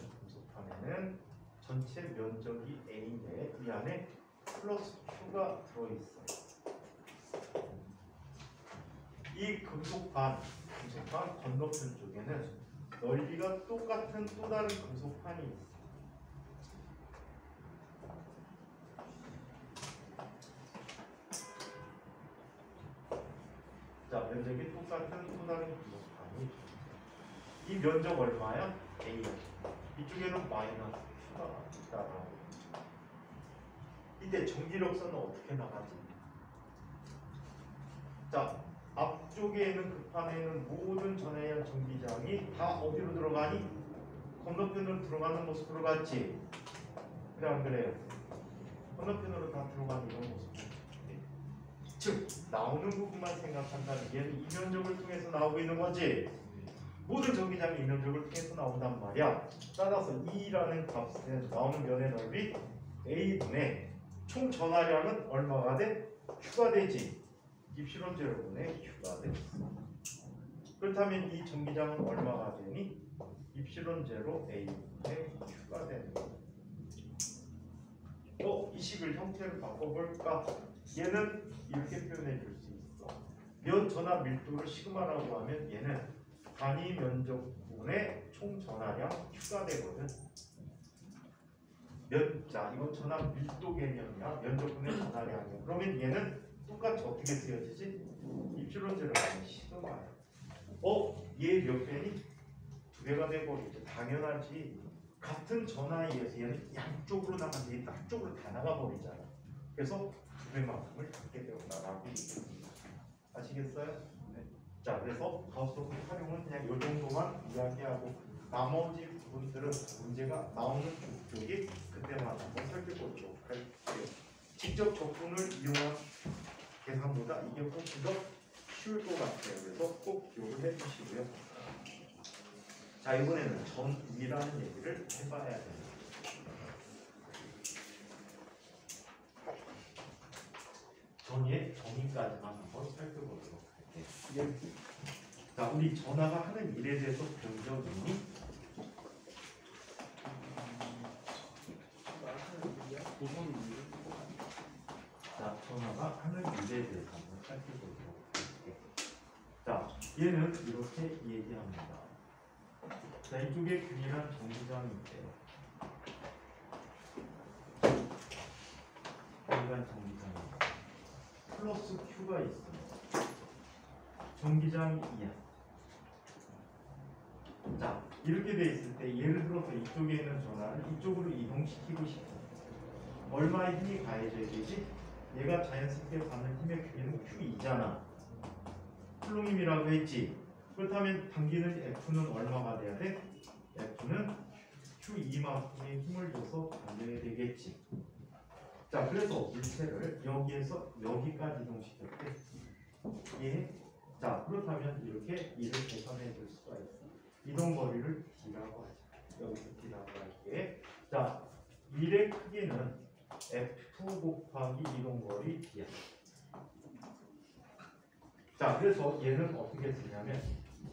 전체 면적이 A인데 이 안에 플러스 Q가 들어있어. 이 금속판 건너편 쪽에는 넓이가 똑같은 또 다른 금속판이 있어. 자, 면적이 똑같은 또 다른 금속판이 있어. 이 면적 얼마야? A. 이쪽에는 마이너스 Q가 있다라고. 이때 전기력선은 어떻게 나가지? 자, 앞쪽에 있는 급판에 있는 모든 전해량 전기장이 다 어디로 들어가니? 건너편으로 들어가는 모습으로 갔지? 그래 안 그래요? 건너편으로 다 들어가는 이런 모습. 즉, 나오는 부분만 생각한다면 얘는 이 면적을 통해서 나오고 있는 거지? 모든 전기장이 이 면적을 통해서 나온단 말이야. 따라서 E라는 값은 나오는 면의 넓이 A분의 총 전하량은 얼마가 돼? Q가 되지. 입실론 제로분의 Q가 돼. 그렇다면 이 전기장은 얼마가 되니? 입실론 제로 A분의 Q가 되는 거야. 이 식을 형태를 바꿔볼까? 얘는 이렇게 표현해 줄 수 있어. 면 전하 밀도를 시그마라고 하면 얘는 단위 면적분의 총 전하량 Q가 되거든. 자, 이건 전하 밀도 개념이야. 면적분의 전하량이야. 그러면 얘는 똑같이 어떻게 쓰여지지? 입실론 제로는 시그마야. 얘 몇 배니? 두 배가 돼버리지. 당연하지. 같은 전하에 의해서 얘는 양쪽으로 나가는데 얘 앞쪽으로 다 나가버리잖아. 그래서 두 그만큼을 갖게 되었다라고 얘기합니다. 아시겠어요? 네. 자, 그래서 가우스 활용은 그냥 이 정도만 이야기하고 나머지 부분들은 문제가 나오는 쪽이 그때만 한번 살펴보도록 할게요. 직접 적분을 이용한 계산보다 이게 훨씬 더 쉬울 것 같아요. 그래서 꼭 기억을 해주시고요. 자, 이번에는 전이라는 얘기를 해봐야 됩니다. 전이의 정의까지만 한번 살펴보도록 할게요. 자, 우리 전화가 하는 일에 대해서 본 적 있니? 자, 전화가 하는 일에 대해서 한번 살펴보도록 할게요. 자, 얘는 이렇게 얘기합니다. 자, 이쪽에 균이란 정기장이 있대요. 균이란 정기장이 플러스 Q가 있습니다. 정기장이 2야. 자, 이렇게 돼 있을 때 예를 들어서 이쪽에 있는 전화를 이쪽으로 이동시키고 싶어. 얼마의 힘이 가해져야 되지? 얘가 자연스럽게 받는 힘의 크기는 Q2잖아. 쿨롱힘이라고 했지. 그렇다면 당기는 F는 얼마가 돼야 돼? F는 Q2만큼의 힘을 줘서 당겨야 되겠지. 자, 그래서 물체를 여기에서 여기까지 이동시킬 때 얘, 자, 그렇다면 이렇게 이를 계산해 줄 수가 있어. 이동 거리를 D라고 하자. 여기서 D라고 할게. 자, 일의 크기는 F 곱하기 이동 거리 D야. 자, 그래서 얘는 어떻게 쓰냐면,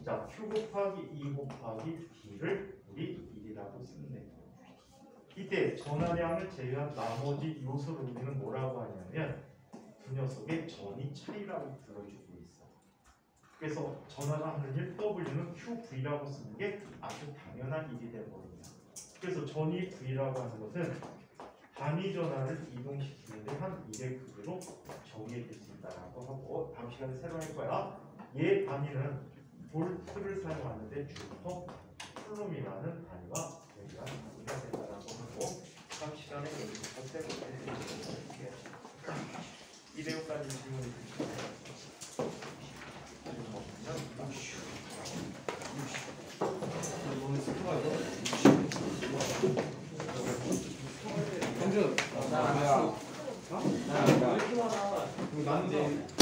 자, Q 곱하기 2 곱하기 D를 우리 1이라고 쓰는데, 이때 전하량을 제외한 나머지 요소를 우리는 뭐라고 하냐면 그 녀석의 전이 차이라고 불러주고 있어. 그래서 전하가 하는 일 W는 QV라고 쓰는 게 아주 당연한 일이 되어버립니다. 그래서 전이 V라고 하는 것은 단위 전하를 이동시키는 데 한 1의 크기로 정의해 줄 수 있다라고 하고, 다음 시간에 새로 할 거야. 얘 단위는 볼트를 사용하는데 주로 쿨롬이라는 단위와 대비한 단위가 된다라고 하고, 다음 시간에 여기서 새로 해드리도록 할게요. 이 내용까지 질문이 드시나요? 현준 나랑 나는